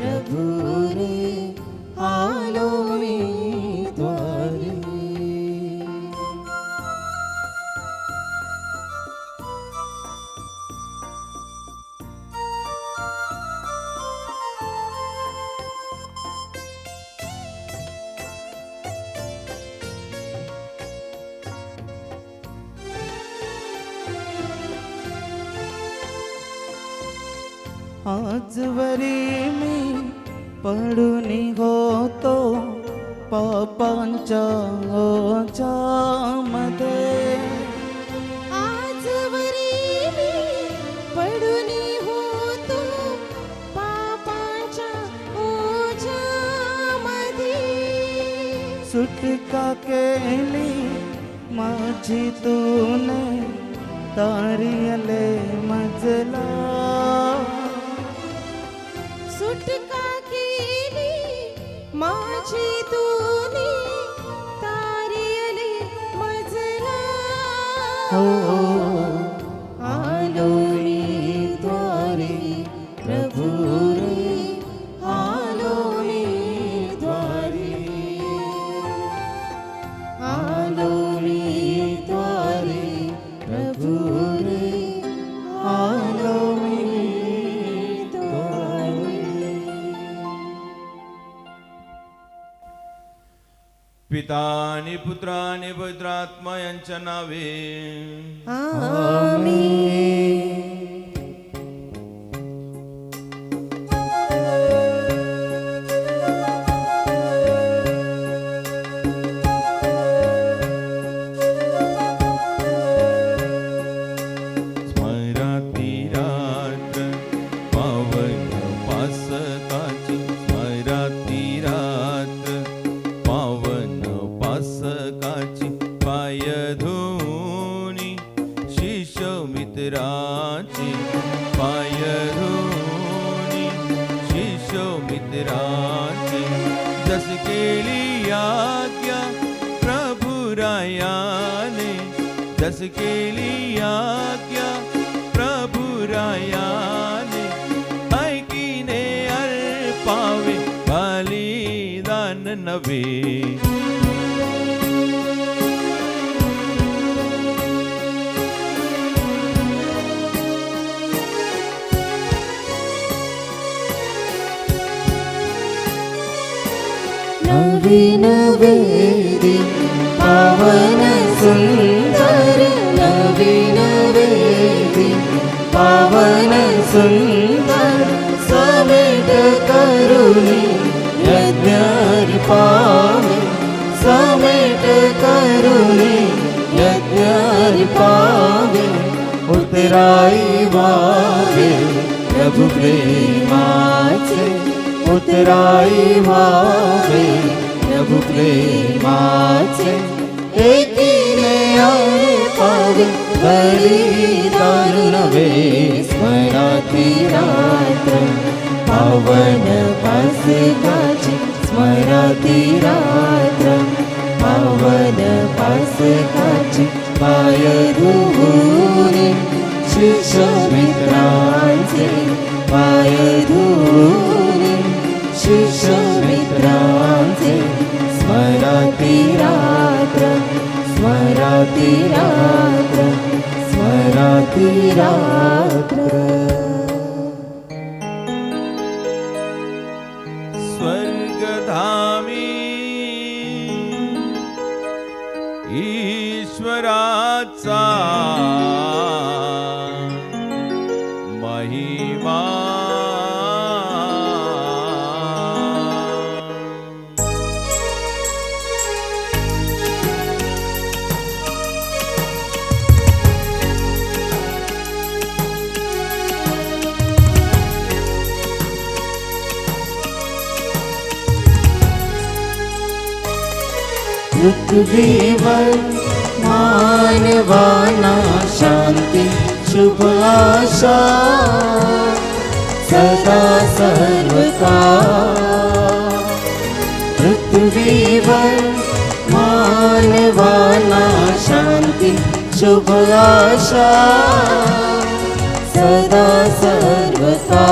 प्रभु रे आलो मी द्वारी. आजवरी मी पडून होतो पापांच्या ओझ्यामध्ये. आजवरी मी पडून होतो पापांच्या ओझ्यामध्ये. सुटका केली माझी तूने तारियले मजला. सुटका केली माझी तूने तारियले मजला. हो आलो मी द्वारी प्रभु रे आलो मी द्वारी. आलो मी द्वारी प्रभु रे आलो मी द्वारी. पिता आणि पुत्र आणि पवित्र आत्मा यांच्या नावे. आमीन. स्मरती रात्र पावन पासकाची. स्मरती रात्र पावन पासकाची. पाय धुनी शिष्य मित्राची. पाय धुनी शिष्य मित्राची. जस केली आज्ञा प्रभु रायाने. जस केली आज्ञा प्रभु रायाने. ऐकीने अर्पावे बलिदान नवे. नवीन वेदी पावन सुंदर. नवीन वेदी पावन सुंदर. समेट करुणी यज्ञारी पावे. समेट करुणी यज्ञारी पावे. उतराई वावे प्रभु प्रेमाचे. उतराई वावे प्रभु प्रेमाचे. एकीने अर्पावे बलिदान नवे. स्मरती रात्र पावन पासकाची. स्मरती रात्र पावन पासकाची. पाय धुनी शिष्य मित्रांचे. पाय धुनी शिष्य मित्रांचे. स्मरती रात्र स्मरती रात्र स्मरती रात्र. स्वर्गधामी ईश्वराचा महिमा. पृथ्वीवर मानवाना शांती शुभ आशा सदा सर्वदा. पृथ्वीवर मानवाना शांती शुभ आशा सदा सर्वदा.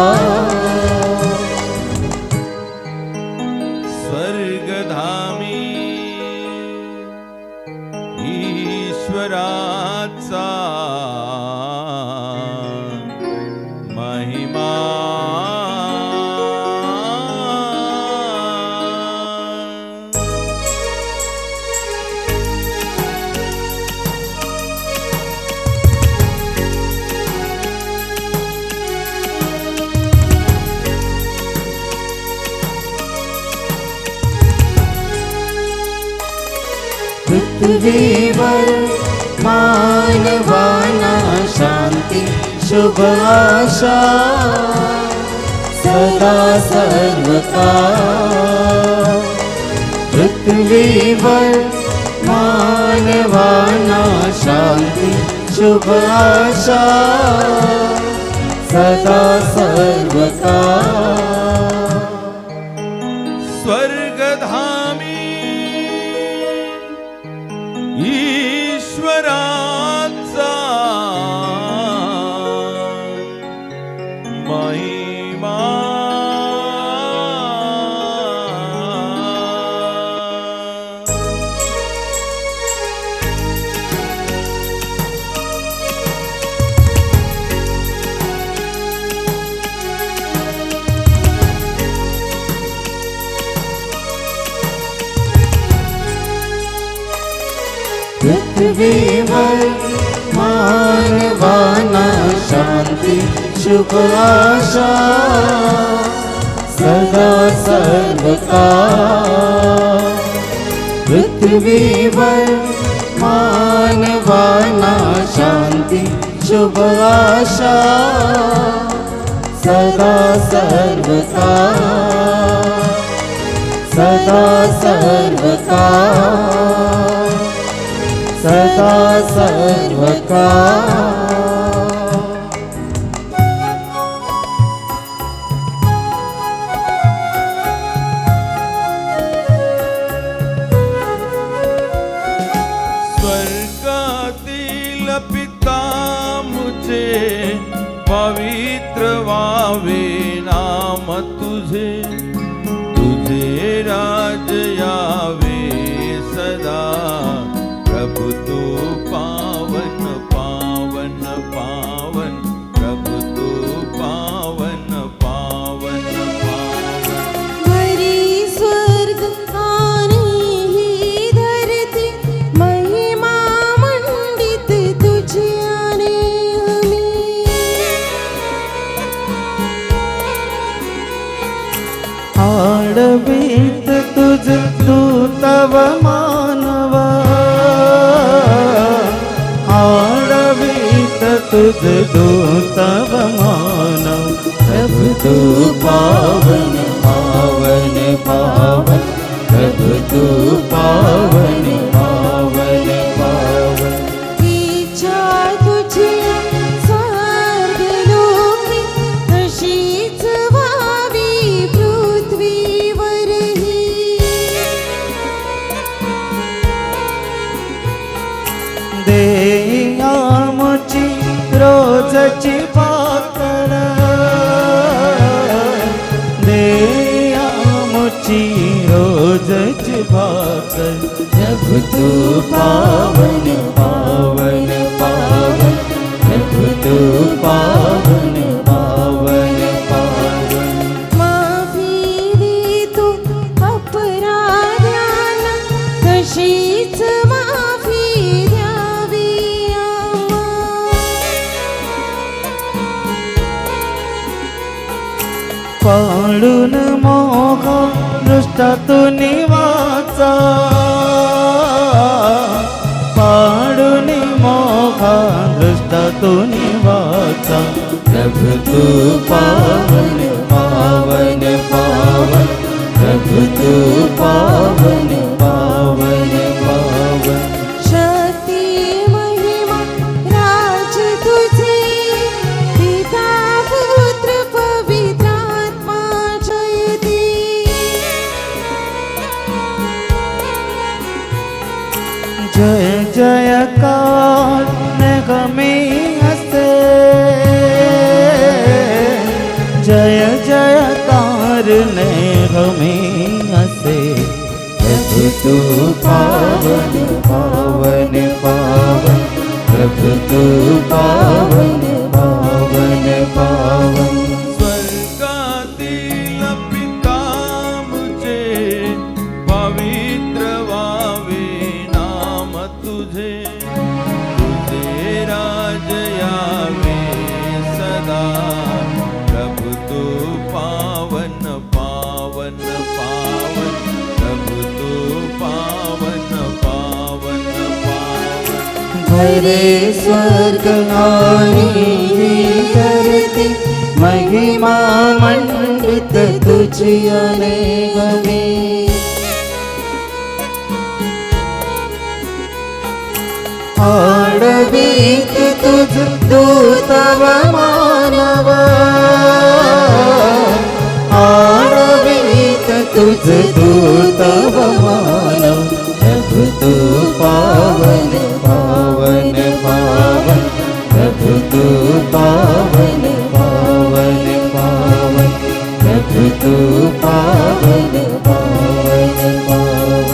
पृथ्वीवर मानवाना शांती शुभ आशा सदा सर्वकाळ पृथ्वीवर मानवाना शांती शुभ आशा सदा सर्वकाळ स्वर्गधामी ईश्वराचा महिमा पृथ्वीवर मानवाना शांती शुभ आशा सदा सर्वकाळ पृथ्वीवर मानवाना शांती शुभ आशा सदा सर्वकाळ सदा सर्वकाळ सदा सर्वकाळ स्वर्गातील पिता मुझे पवित्र व्हावे नाम तुझे तुझे राज यावे सदा प्रभु तू पावन पावन पावन प्रभु तू पावन पावन पावन वरी स्वर्ग आणि ही धरती महिमा मंडित तुझी आणि आडवीत तुझ दूतव मानवा आडवीत तुझ दूतव मानव प्रभु तू पावन पावन पावन प्रभु तू पावन पावन पावन इच्छा तुझी स्वर्गलोकी तशीच व्हावी पृथ्वीवरही देया मुची रोजची भाकर देया मुची रोजची भाकर प्रभु तू पावन पावन पावन प्रभु तू पावन पावन पावन माफी दे तू अपराध्यांना तशीच माफी द्यावी पाडून मोह दृष्टातून वाचा पाडून मोह दृष्टातून वाचा प्रभु तू पावन पावन पावन प्रभु तू पावन पावन पावन शक्ती महिमा राज तुझे पिता पुत्र पवित्रात्मा जयती जय जयकार गमी हसे जय जयकार गमी हसे प्रभु तू पावन पावन पावन प्रभु तू पावन पावन पावन स्वर्गातील पिता मुझे पवित्र व्हावे नाम तुझे तुझे राज यावे सदा प्रभु तू पावन पावन पावन प्रभु तू पावन पावन हरे स्वर्ग आणि धरती महिमा मंडित तुझी अनेकवी आडवीत तुझ दूतव मानव आडवीत तुझ दूतव मानव प्रभु तू पावन पावन पावन प्रभु तू पावन पावन पावन प्रभु तू पावन पावन पावन.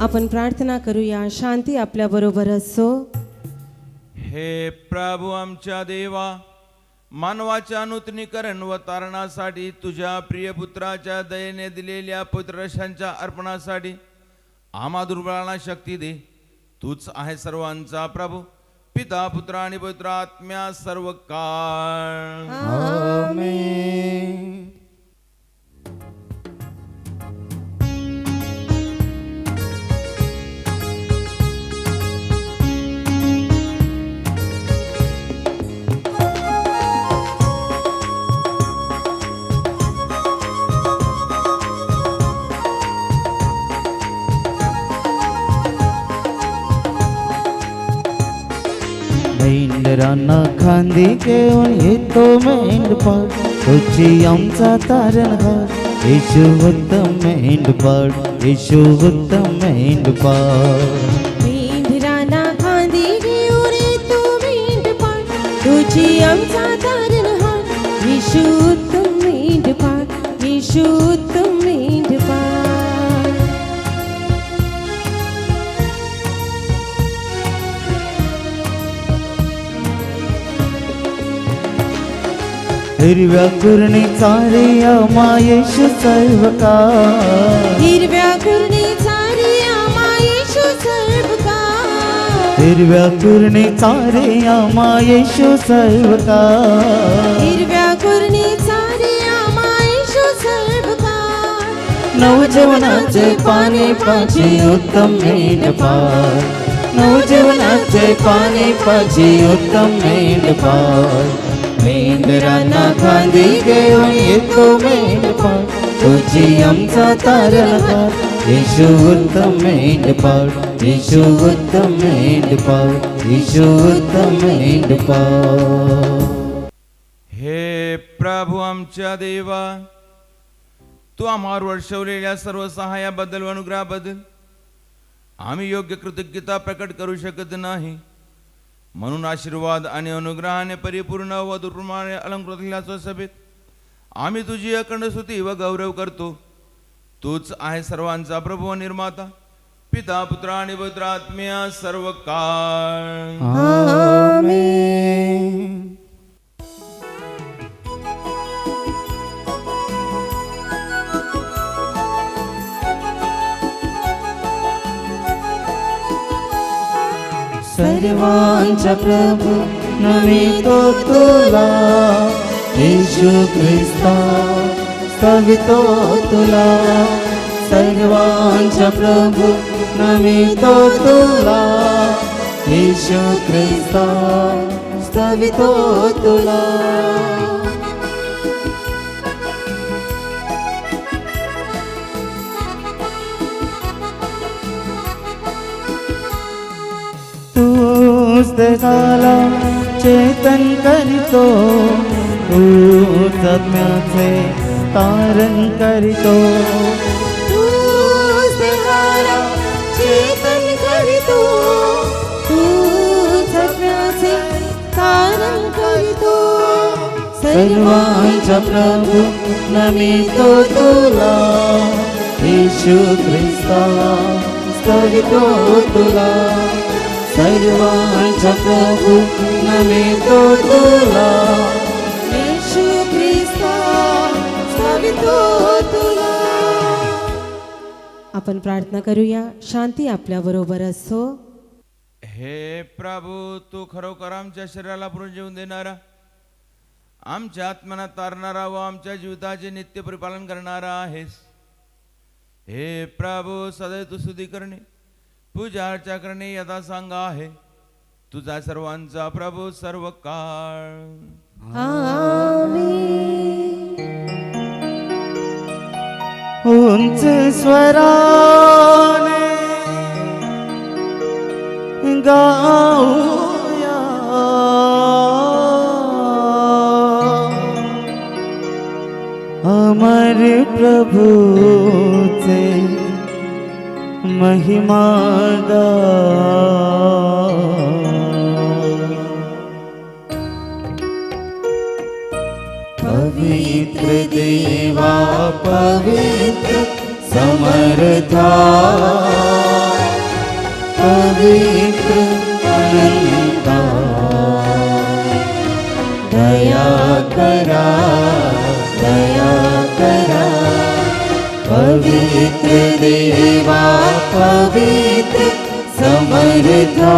आपण प्रार्थना करूया. शांती आपल्या बरोबर असो. हे प्रभू आमच्या देवा, मानवाच्या नूतनीकरण व तारणासाठी तुझ्या प्रिय पुत्राच्या दयेने दिलेल्या पुत्रशांच्या अर्पणासाठी आम्हा दुर्बळांना शक्ती दे. तूच आहे सर्वांचा प्रभू, पिता पुत्र आणि पवित्र आत्म्या सर्व काळ. आमेन. मेंढरांना खांदी घेऊन येतो मेंढपाळ तुझी आमचा तारणहार येशू उत्तम मेंढपाळ येशू उत्तम मेंढपाळ. मेंढरांना खांदी घेऊन येतो मेंढपाळ तुझी आमचा तारणहार येशू उत्तम मेंढपाळ येशू उत्तम मेंढपाळ. हिरव्या कुरणी चारे आम्हा येशू सर्वकाळ हिरव्या कुरणी चारी आम्हा येशू सर्वकाळ हिरव्या कुरणी चारे आम्हा येशू सर्वकाळ हिरव्या कुरणी चारी आम्हा येशू सर्वकाळ. नवजीवनाचे पाणी पाजी उत्तम मेंढपाळ नवजीवनाचे पाणी पाजी उत्तम मेंढपाळ. मेंढरांना खांदी घेऊन येतो मेंढपाळ तुझी आमचा तारणहार येशू उत्तम मेंढपाळ येशू उत्तम मेंढपाळ येशू उत्तम मेंढपाळ. हे प्रभू आमच्या देवा, तू आम्हावर वर्षवलेल्या सर्व सहायाबद्दल व अनुग्रहाबद्दल आम्ही योग्य कृतज्ञता प्रकट करू शकत नाही. म्हणून आशीर्वाद आणि अनुग्रहाने परिपूर्ण व दुर्माने अलंकृत सभेत आम्ही तुझी अखंड स्तुती व गौरव करतो. तूच आहे सर्वांचा प्रभू व निर्माता, पिता पुत्र आणि पवित्र आत्म्या सर्व काळ. आमेन. सर्वांचा प्रभू नमितो तुला येशू ख्रिस्ता स्तवितो तुला सर्वांचा प्रभू नमितो तुला येशू ख्रिस्ता स्तवितो तुला. तूच देशाला चेतन करीतो तूच आत्म्याचे तारण करीतो तूच देवाला चेतन करीतो तूच आत्म्याचे तारण करीतो. सर्वांचा प्रभू नमितो तुला येशू ख्रिस्ता स्तवितो तुला सर्वांचा प्रभू नमितो तुला येशू ख्रिस्ता स्तवितो तुला. आपण प्रार्थना करूया. शांती आपल्या बरोबर असो. हे प्रभू, तू खरोखर आमच्या शरीराला पुनर्जीवन देणारा, आमच्या आत्म्याला तारणारा व आमच्या जीविताचे नित्य परिपालन करणारा आहेस. हे प्रभू, सदैव तू स्तुती करणे पूजा अर्चा करणे यथा सांगा आहे. तुझा सर्वांचा प्रभू सर्व काळ. आमेन. उंच स्वराने गाऊया अमर प्रभूचे महिमा गा. पवित्र देवा पवित्र समर्था पवित्र अनंता दया करा दया करा. पवित्र देवा पवित्र समर्था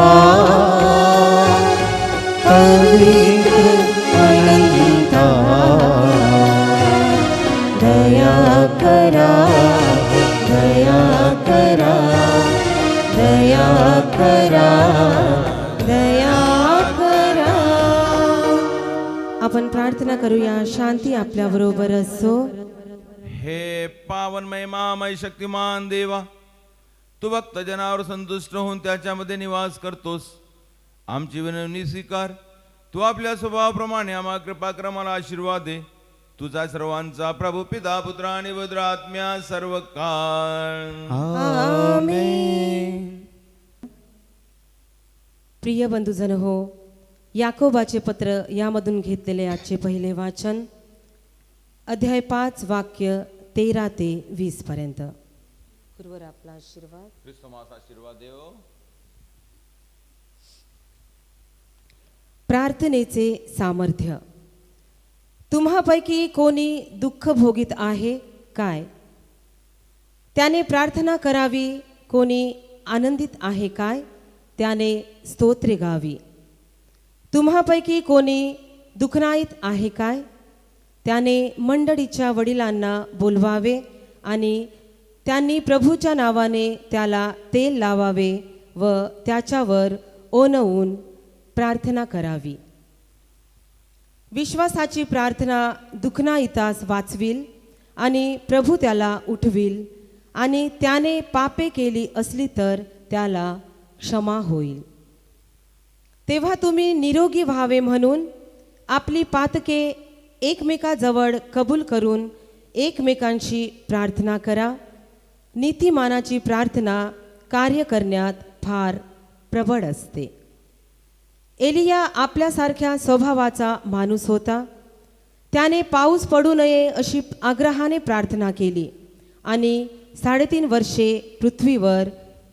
पवित्र अनंता दया करा दया करा दया करा दया करा. आपण प्रार्थना करूया. शांती आपल्या बरोबर असो. हे पावन महिमामय शक्तिमान देवा, तू भक्त जनावर संतुष्ट होऊन त्याच्यामध्ये निवास करतोस. आमची विनवणी स्वीकार. तू आपल्या स्वभावाप्रमाणे आम्हा कृपाक्रमाला आशीर्वाद दे. तुझा सर्वांचा प्रभू पिता पुत्र आणि पवित्र आत्म्या सर्व काळ. आमेन. प्रिय बंधुजन हो, याकोबाचे पत्र यामधून घेतलेले आजचे पहिले वाचन, अध्याय 5 वाक्य 13 ते 20 पर्यंत. गुरुवर आपला आशीर्वाद. ख्रिस्तमास आशीर्वाद देव. प्रार्थनेचे सामर्थ्य. तुम्हापैकी कोणी दुःख भोगीत आहे काय? त्याने प्रार्थना करावी. कोणी आनंदित आहे काय? त्याने स्तोत्रे गावी. तुम्हापैकी कोणी दुःखनाईत आहे काय? त्याने मंडळीच्या वडिलांना बोलवावे आणि त्यांनी प्रभूच्या नावाने त्याला तेल लावावे व त्याच्यावर ओनवून प्रार्थना करावी. विश्वासाची प्रार्थना दुःखनाईतास वाचविल आणि प्रभू त्याला उठविल आणि त्याने पापे केली असली तर त्याला क्षमा होईल. तेव्हा तुम्ही निरोगी व्हावे म्हणून आपली पातके एकमेकाजवळ कबूल करून एकमेकांशी प्रार्थना करा. नीतिमानाची प्रार्थना कार्य करण्यात फार प्रबळ असते. एलिया आपल्यासारख्या स्वभावाचा माणूस होता. त्याने पाऊस पडू नये अशी आग्रहाने प्रार्थना केली आणि 3.5 वर्षे पृथ्वीवर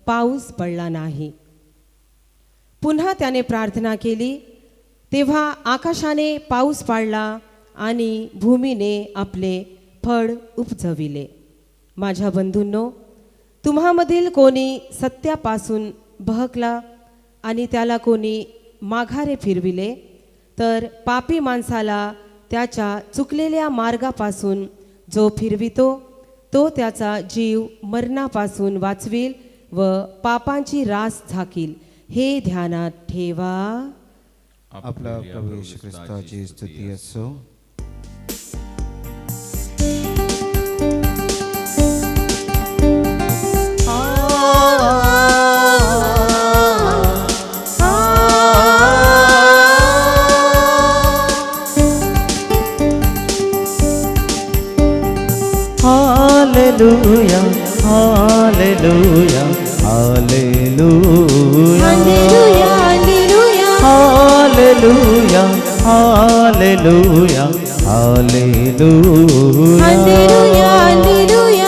पाऊस पडला नाही. पुन्हा त्याने प्रार्थना केली तेव्हा आकाशाने पाऊस पाडला आणि भूमीने आपले फळ उपजविले. माझ्या बंधूंनो, तुम्हामधील कोणी सत्यापासून बहकला आणि त्याला कोणी माघारे फिरविले तर पापी माणसाला त्याच्या चुकलेल्या मार्गापासून जो फिरवितो तो त्याचा जीव मरणापासून वाचविल व पापांची रास झाकील. हे ध्यानात ठेवा. आपला प्रभू येशू ख्रिस्ताची स्तुती असो. Hallelujah, hallelujah, hallelujah, hallelujah, hallelujah, hallelujah, hallelujah, hallelujah,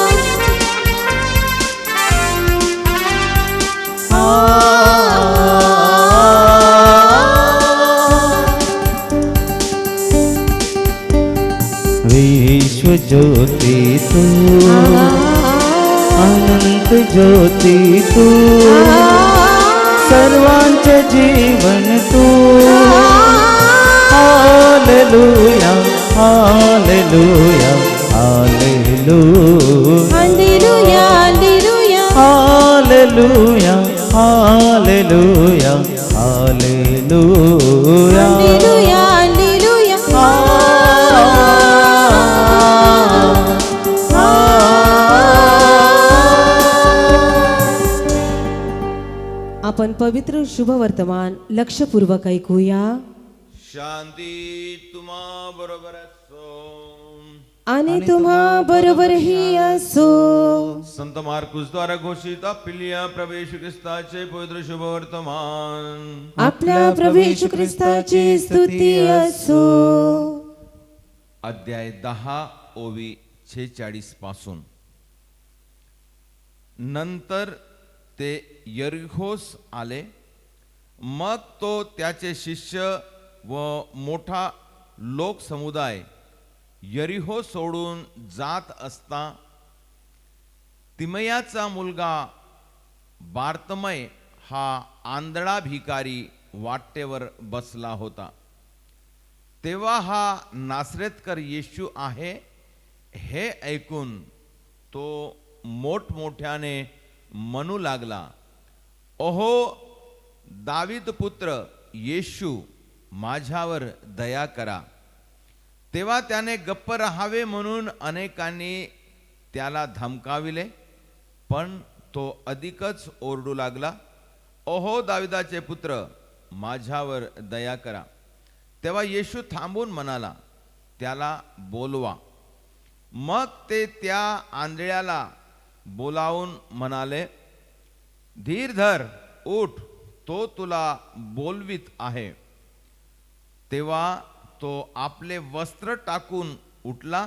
विश्व ज्योति तू, अनंत ज्योति तू, सर्वांचे जीवन तू. Hallelujah, hallelujah, hallelujah, hallelujah, hallelujah, hallelujah, आपण पवित्र शुभवर्तमान लक्षपूर्वक ऐकूया. शांती तुम्हा बरोबर असो. आणि तुम्हा बरोबरही असो. संत मार्कुस द्वारा घोषित आपल्या प्रभू येशू ख्रिस्ताचे पवित्र शुभवर्तमान. आपल्या प्रभू येशू ख्रिस्ताची स्तुती असो. अध्याय 10 ओवी 46 पासून. नंतर ते यरिहोस आले. मग तो त्याचे शिष्य व मोठा लोकसमुदाय यरिहो सोडून जात असता तिमयाचा मुलगा बार्तमय हा आंधळा भिकारी वाटेवर बसला होता. तेव्हा हा नासरेतकर येशू आहे हे ऐकून तो मोठमोठ्याने म्हणू लागला, ओहो दावीद पुत्र येशू, माझ्यावर दया करा. तेव्हा त्याने गप्प राहावे म्हणून अनेकांनी त्याला धमकाविले, पण तो अधिकच ओरडू लागला, ओहो दाविदाचे पुत्र, माझ्यावर दया करा. तेव्हा येशू थांबून म्हणाला, त्याला बोलवा. मग ते त्या आंधळ्याला बोलावून म्हणाले, धीर धर, उठ, तो तुला बोलवीत आहे. तेव्हा तो आपले वस्त्र टाकून उठला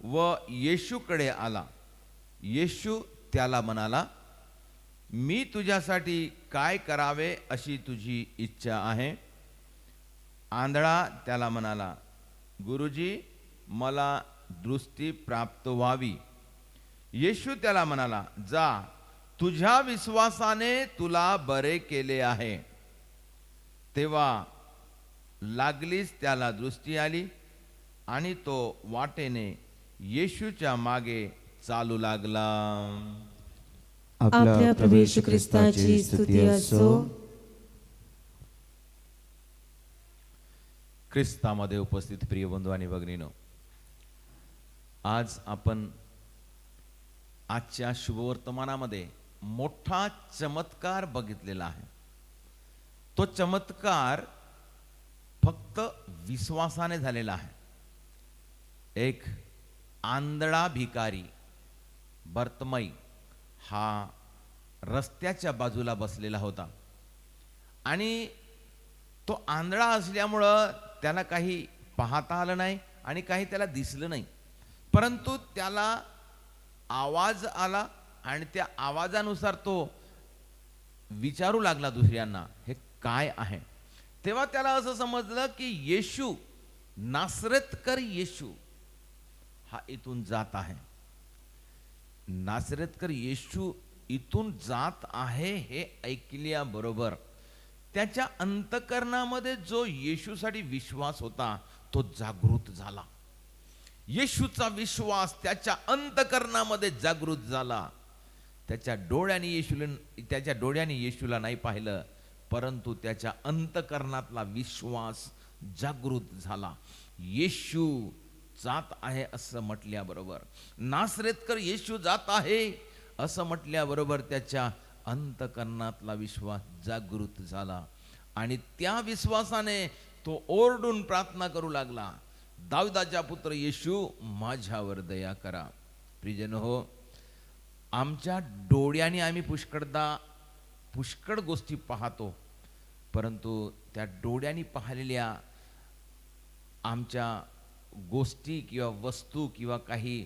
व येशूकडे आला. येशू त्याला म्हणाला, मी तुझ्यासाठी काय करावे अशी तुझी इच्छा आहे? आंधळा त्याला म्हणाला, गुरुजी, मला दृष्टी प्राप्त व्हावी. येशू त्याला म्हणाला, जा, तुझ्या विश्वासाने तुला बरे केले आहे. तेव्हा लागलीच त्याला दृष्टी आली आणि तो वाटेने येशूच्या मागे चालू लागला. आपल्या प्रभू येशू ख्रिस्ताची स्तुती असो. ख्रिस्तामध्ये उपस्थित प्रिय बंधू आणि भगिनीनो, आज आपण आजच्या शुभवर्तमानामध्ये मोठा चमत्कार बघितलेला आहे. तो चमत्कार फक्त विश्वासाने झालेला आहे. एक आंधळा भिकारी बार्तमय हा रस्त्याच्या बाजूला बसलेला होता आणि तो आंधळा असल्यामुळं त्याला काही पाहता आलं नाही आणि काही त्याला दिसलं नाही, परंतु त्याला आवाज आला आणि त्या आवाजानुसार तो विचारू लागला दुसऱ्यांना, हे काय आहे? तेव्हा त्याला असं समजलं की येशू, नासरेतकर येशू हा इथून जात आहे. नासरेतकर येशू इथून जात आहे हे ऐकल्याबरोबर त्याच्या अंतकरणामध्ये जो येशूसाठी विश्वास होता तो जागृत झाला. येशूचा विश्वास त्याच्या अंतकरणामध्ये जागृत झाला. त्याच्या डोळ्याने येशूला नाही पाहिलं, परंतु त्याच्या अंतकरणातला विश्वास जागृत झाला. येशू जात आहे असं म्हटल्याबरोबर, नासरेतकर येशू जात आहे असं म्हटल्याबरोबर त्याच्या अंतकरणातला विश्वास जागृत झाला आणि त्या विश्वासाने तो ओरडून प्रार्थना करू लागला, दाविदाचा पुत्र येशू, माझ्यावर दया करा. प्रियजन हो, आमच्या डोळ्याने आम्ही पुष्कळ गोष्टी पाहतो, परंतु त्या डोळ्यांनी पाहिलेल्या आमच्या गोष्टी किंवा वस्तू किंवा काही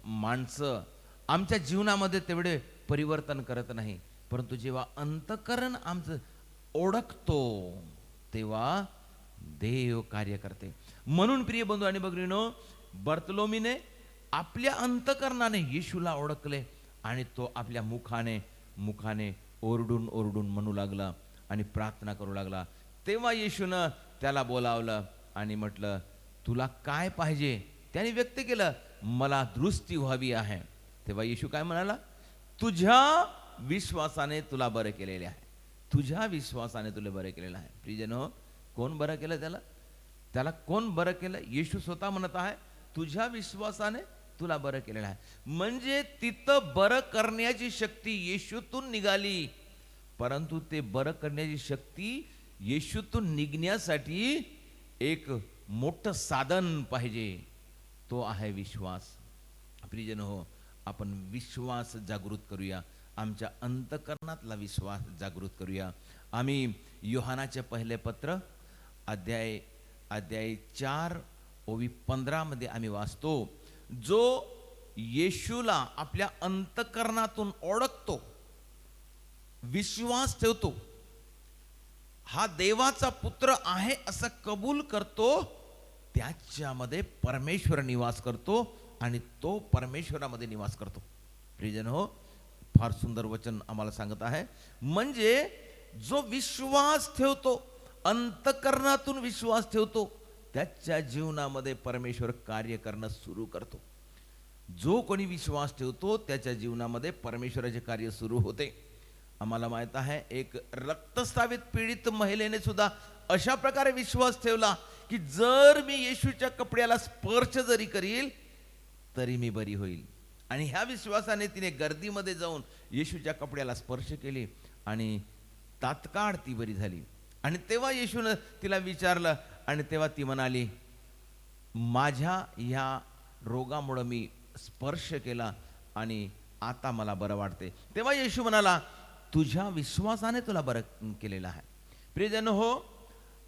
माणसं आमच्या जीवनामध्ये तेवढे परिवर्तन करत नाही, परंतु जेव्हा अंतकरण आमचं ओळखतो तेव्हा देव कार्य करते. म्हणून प्रिय बंधू आणि भगिनीनो, बर्तलोमीने आपल्या अंतकरणाने येशूला ओळखले आणि तो आपल्या मुखाने ओरडून म्हणू लागला आणि प्रार्थना करू लागला. तेव्हा येशूनं त्याला बोलावलं आणि म्हटलं, तुला काय पाहिजे? त्याने व्यक्त केलं, मला दृष्टी व्हावी आहे. तेव्हा येशू काय म्हणाला, तुझ्या विश्वासाने तुला बरं केलेले आहे. तुझ्या विश्वासाने तुला बरं केलेलं आहे. प्रियजन हो, कोण बरं केलं त्याला कोण बरं केलं? येशू स्वतः म्हणत आहे, तुझ्या विश्वासाने तुला बरं केलेलं आहे. म्हणजे तिथं बरं करण्याची शक्ती येशूतून निघाली, परंतु ते बरं करण्याची शक्ती येशूतून निघण्यासाठी एक मोठं साधन पाहिजे, तो आहे विश्वास. प्रियजन हो, आपण विश्वास जागृत करूया, आमच्या अंतकरणातला विश्वास जागृत करूया. आम्ही योहानाचे पहिले पत्र अध्याय 4 ओवी 15 मध्ये आम्ही वाचतो, जो येशूला आपल्या अंतकरणातून ओळखतो, विश्वास ठेवतो, हा देवाचा पुत्र आहे असं कबूल करतो, त्याच्यामध्ये परमेश्वर निवास करतो आणि तो परमेश्वरामध्ये निवास करतो. प्रियजन हो, फार सुंदर वचन आम्हाला सांगत आहे. म्हणजे जो विश्वास ठेवतो, अंतकरणातून विश्वास ठेवतो, त्याच्या जीवनामध्ये परमेश्वर कार्य करणं सुरू करतो. जो कोणी विश्वास ठेवतो त्याच्या जीवनामध्ये परमेश्वराचे कार्य सुरू होते. आम्हाला माहित आहे, एक रक्तस्रावित पीडित महिलेने सुद्धा अशा प्रकारे विश्वास ठेवला की जर मी येशूच्या कपड्याला स्पर्श जरी करील तरी मी बरी होईल. आणि ह्या विश्वासाने तिने गर्दीमध्ये जाऊन येशूच्या कपड्याला स्पर्श केले आणि तात्काळ ती बरी झाली. आणि तेव्हा येशूनं तिला विचारलं आणि तेव्हा ती म्हणाली, माझ्या ह्या रोगामुळं मी स्पर्श केला आणि आता मला बरं वाटते. तेव्हा येशू म्हणाला, तुझ्या विश्वासाने तुला बरं केलेलं आहे. प्रियजन हो,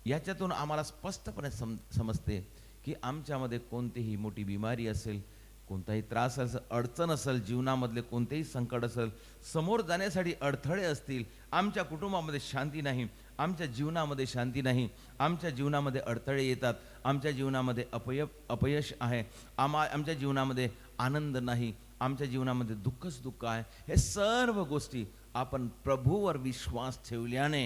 याच्यातून आम्हाला स्पष्टपणे समजते की आमच्यामध्ये कोणतीही मोठी बिमारी असेल, कोणताही त्रास असेल, अडचण असेल, जीवनामधले कोणतेही संकट असेल, समोर जाण्यासाठी अडथळे असतील, आमच्या कुटुंबामध्ये शांती नाही, आमच्या जीवनामध्ये शांती नाही, आमच्या जीवनामध्ये अडथळे येतात, आमच्या जीवनामध्ये अपयश आहे, आमच्या जीवनामध्ये आनंद नाही, आमच्या जीवनामध्ये दुःखच दुःख आहे. हे सर्व गोष्टी आपण प्रभूवर विश्वास ठेवल्याने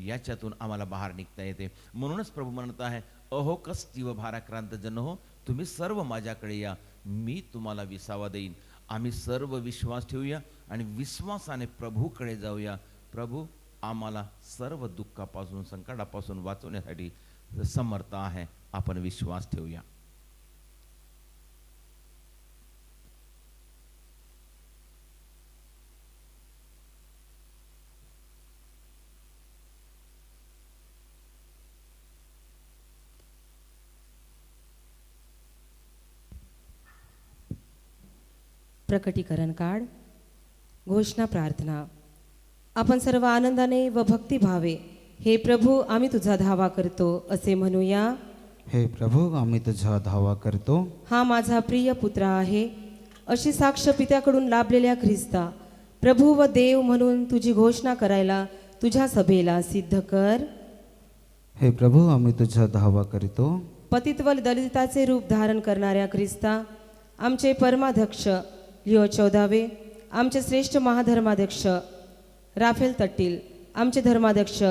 याच्यातून आम्हाला बाहेर निघता येते. म्हणूनच प्रभू म्हणत आहे, अहो कष्टीव भाराक्रांत जन हो, तुम्ही सर्व माझ्याकडे या, मी तुम्हाला विसावा देईन. आम्ही सर्व विश्वास ठेवूया आणि विश्वासाने प्रभूकडे जाऊया. प्रभू आम्हाला सर्व दुःखापासून, संकटापासून वाचवण्यासाठी समर्थ आहे. आपण विश्वास ठेवूया. प्रकटीकरण काळ, घोषणा प्रार्थना. आपण सर्व आनंदाने व भक्तिभावे हे प्रभू आम्ही तुझा धावा करतो असे म्हणूया. हे प्रभू, आम्ही तुझा धावा करतो. हा माझा प्रिय पुत्र आहे अशी साक्ष पित्याकडून लाभलेल्या ख्रिस्ता, प्रभू व देव म्हणून तुझी घोषणा करायला तुझ्या सभेला सिद्ध कर. हे प्रभू, आम्ही तुझा धावा करतो. पतित व दलिताचे रूप धारण करणाऱ्या ख्रिस्ता, आमचे परमाध्यक्ष लिओ 14वे, आमचे श्रेष्ठ महाधर्माध्यक्ष राफेल तट्टील, आमचे धर्माध्यक्ष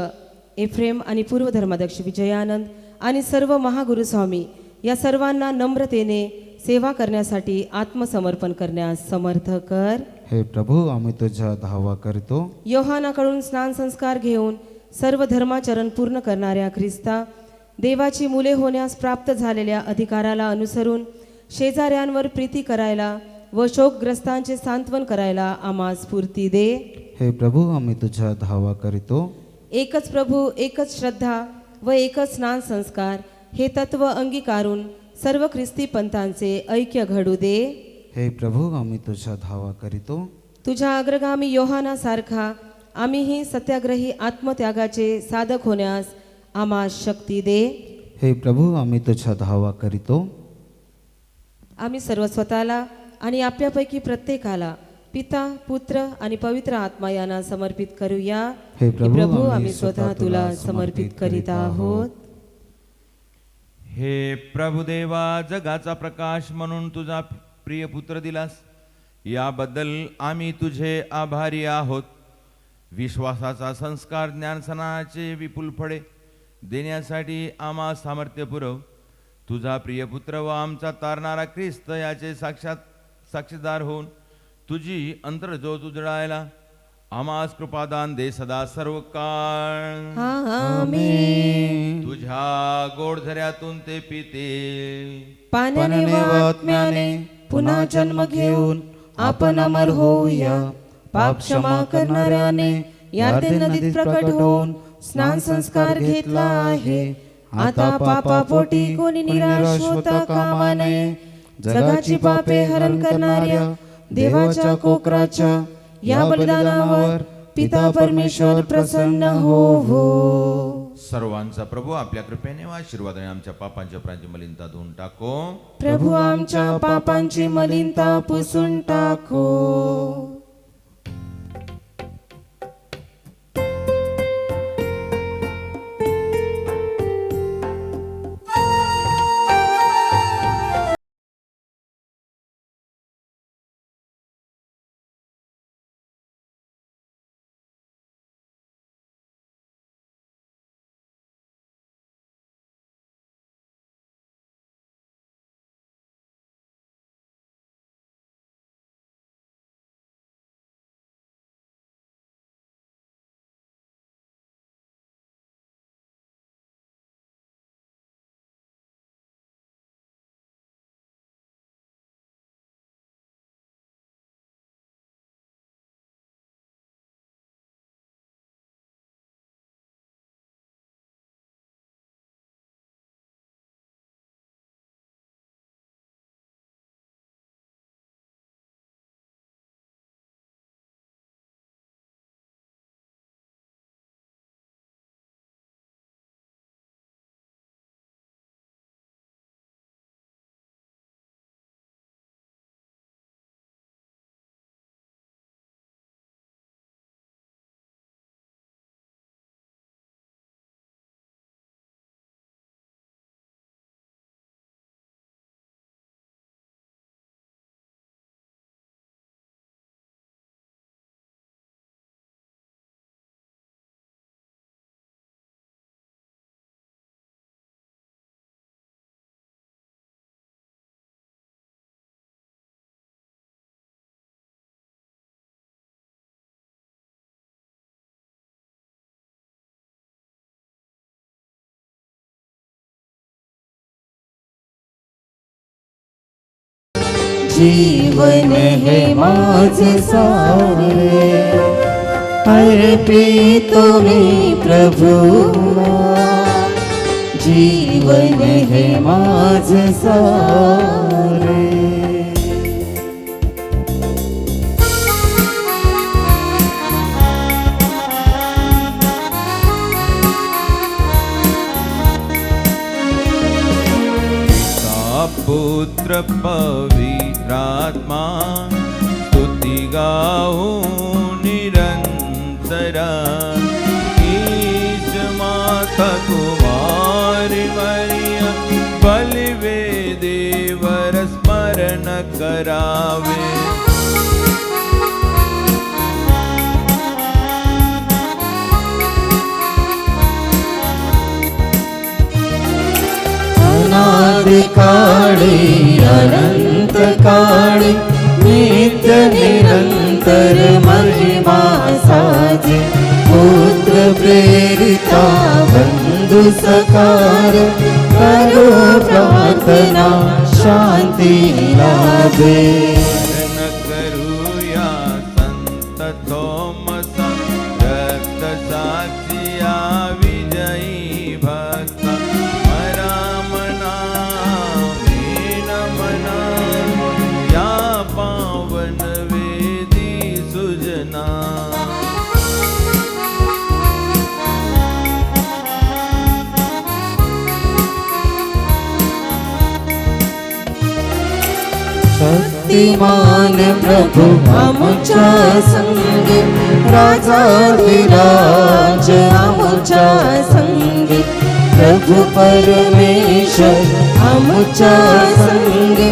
एफ्रेम आणि पूर्व धर्माध्यक्ष विजयानंद आणि सर्व महागुरु स्वामी, या सर्वांना नम्रतेने सेवा करण्यासाठी आत्मसमर्पण करण्यास समर्थ कर. हे प्रभू, आम्ही तुझा धावा करतो. योहानाकडून स्नान संस्कार घेऊन सर्व धर्माचरण पूर्ण करणाऱ्या ख्रिस्ता, देवाची मुले होण्यास प्राप्त झालेल्या अधिकाराला अनुसरून शेजाऱ्यांवर प्रीती करायला व शोकग्रस्तांचे सांत्वन करायला आम्हास स्फूर्ती दे. हे प्रभू, आम्ही तुझा धावा करतो. एकच प्रभू, एकच श्रद्धा व एकच स्नान संस्कार हे तत्व अंगीकारून सर्व ख्रिस्ती पंथांचे ऐक्य घडू दे. हे प्रभू, आम्ही तुझा धावा करतो. तुझ्या अग्रगामी योहानासारखा आम्हीही सत्याग्रही आत्मत्यागाचे साधक होण्यास आम्हास शक्ती दे. हे प्रभू, आम्ही तुझा धावा करतो. आम्ही सर्व स्वतःला आणि आपल्यापैकी प्रत्येकाला पिता, पुत्र आणि पवित्र आत्मा यांना समर्पित करूया. हे प्रभू, आम्ही स्वतः तुला समर्पित करीत आहोत. हे प्रभुदेवा, जगाचा प्रकाश म्हणून तुझा प्रिय पुत्र दिलास, याबद्दल आम्ही तुझे आभारी आहोत. विश्वासाचा संस्कार, ज्ञानस्नानाचे विपुल फळे देण्यासाठी आम्हा सामर्थ्य पुरव. तुझा प्रिय पुत्र व आमचा तारणारा ख्रिस्त याचे साक्षीदार होऊन तुझी अंतर्ज्योत उजळायला आम्हास कृपादान दे सदा सर्व काळ. आमेन. तुझ्या गोडझऱ्यातून ते पिते, पाण्याने व आत्म्याने पुन्हा जन्म घेऊन आपण अमर होऊया. पाप क्षमा करणाऱ्याने यार्दन नदीत प्रकट होऊन स्नान संस्कार घेतला आहे. आता पापापोटी कोणी निराश होता कामा नये. जगाची पापे हरण करणाऱ्या देवाच्या कोकराच्या या बलिदानावर पिता परमेश्वर प्रसन्न हो. सर्वांचा प्रभू आपल्या कृपेने व आशीर्वादाने आमच्या पापांच्या प्रांची मलिनता धुवून टाको. प्रभू आमच्या पापांची मलिनता पुसून टाको. जीवन है माझे सारे, अर्पितो मी प्रभुला. जीवन है माझे सारे. पुत्र पवित्रात्मा स्तुति गाओ निरंतरा. ईश माता कुमारी मरिया बलिवे देवर स्मरण करावे. अनादि काळे अनंत काळे नित्य निरंतर महिमा साजे. पुत्र प्रेरिता बंधु सकार करो प्रार्थना शांती लाभे. करूया संत थोमसा रक्त साक्षिया विजयी भक्ता. पावन वेदी सुजना. शक्तिमान प्रभु आमच्या संगी, राजाधिराज आमच्या संगी. प्रभु परमेश्वर आमच्या संगी,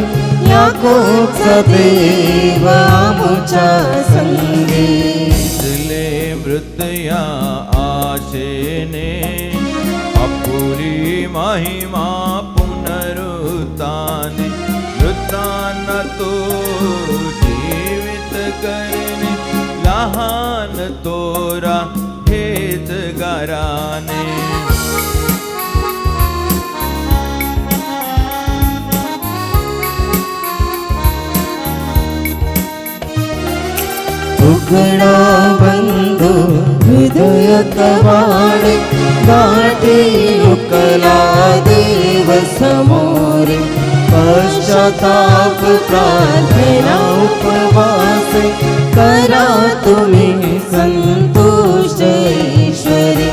याकोबचा देव आमच्या संगी. दिसले मृत या आशेने अपुरी महिमा पुनरुत्थाने. मृतांना तो जीवित करणे, लहान तोरा हेच गाराने. उघडा बंधू हृदय कवाडे दाटे उकला देव समोरे पश्चाताप प्रार्थना उपवास करा तुम्ही संतुष्ट ईश्वरी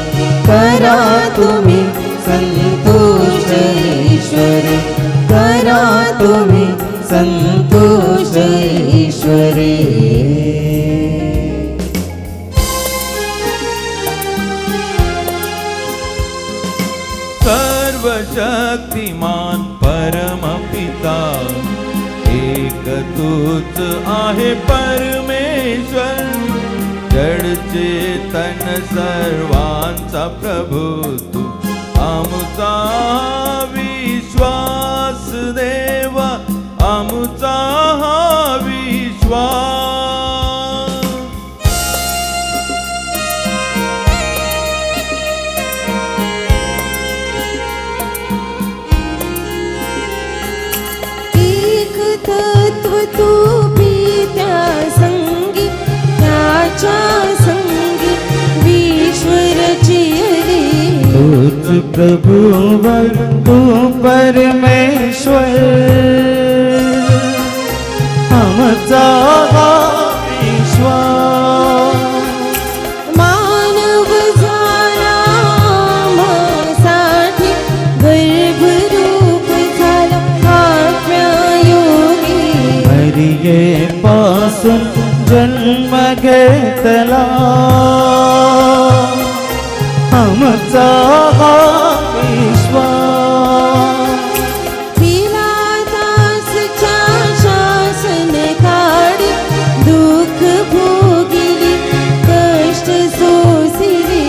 करा तुम्ही संतुष्ट ईश्वरी करा तुम्ही संतुष्ट ईश्वरी सर्वशक्तिमान परमपिता एक तूच आहे परमेश्वर जड चेतन सर्वांचा प्रभू तू आमचा विश्वास देवा आमचा हा विश्वास तत्व तू पित्या संगी त्याच्या संगी विश्वरची तूच प्रभुवर तू परमेश्वर आमचा हा विश्वास मानव झाला आम्हासाठी गर्भरूप झाला आत्म्यायोगी मरिये पासून जन्म घेतला आमचा हा विश्वास पिलातासच्या शासन काढी दुःख भोगिली कष्ट सोसिली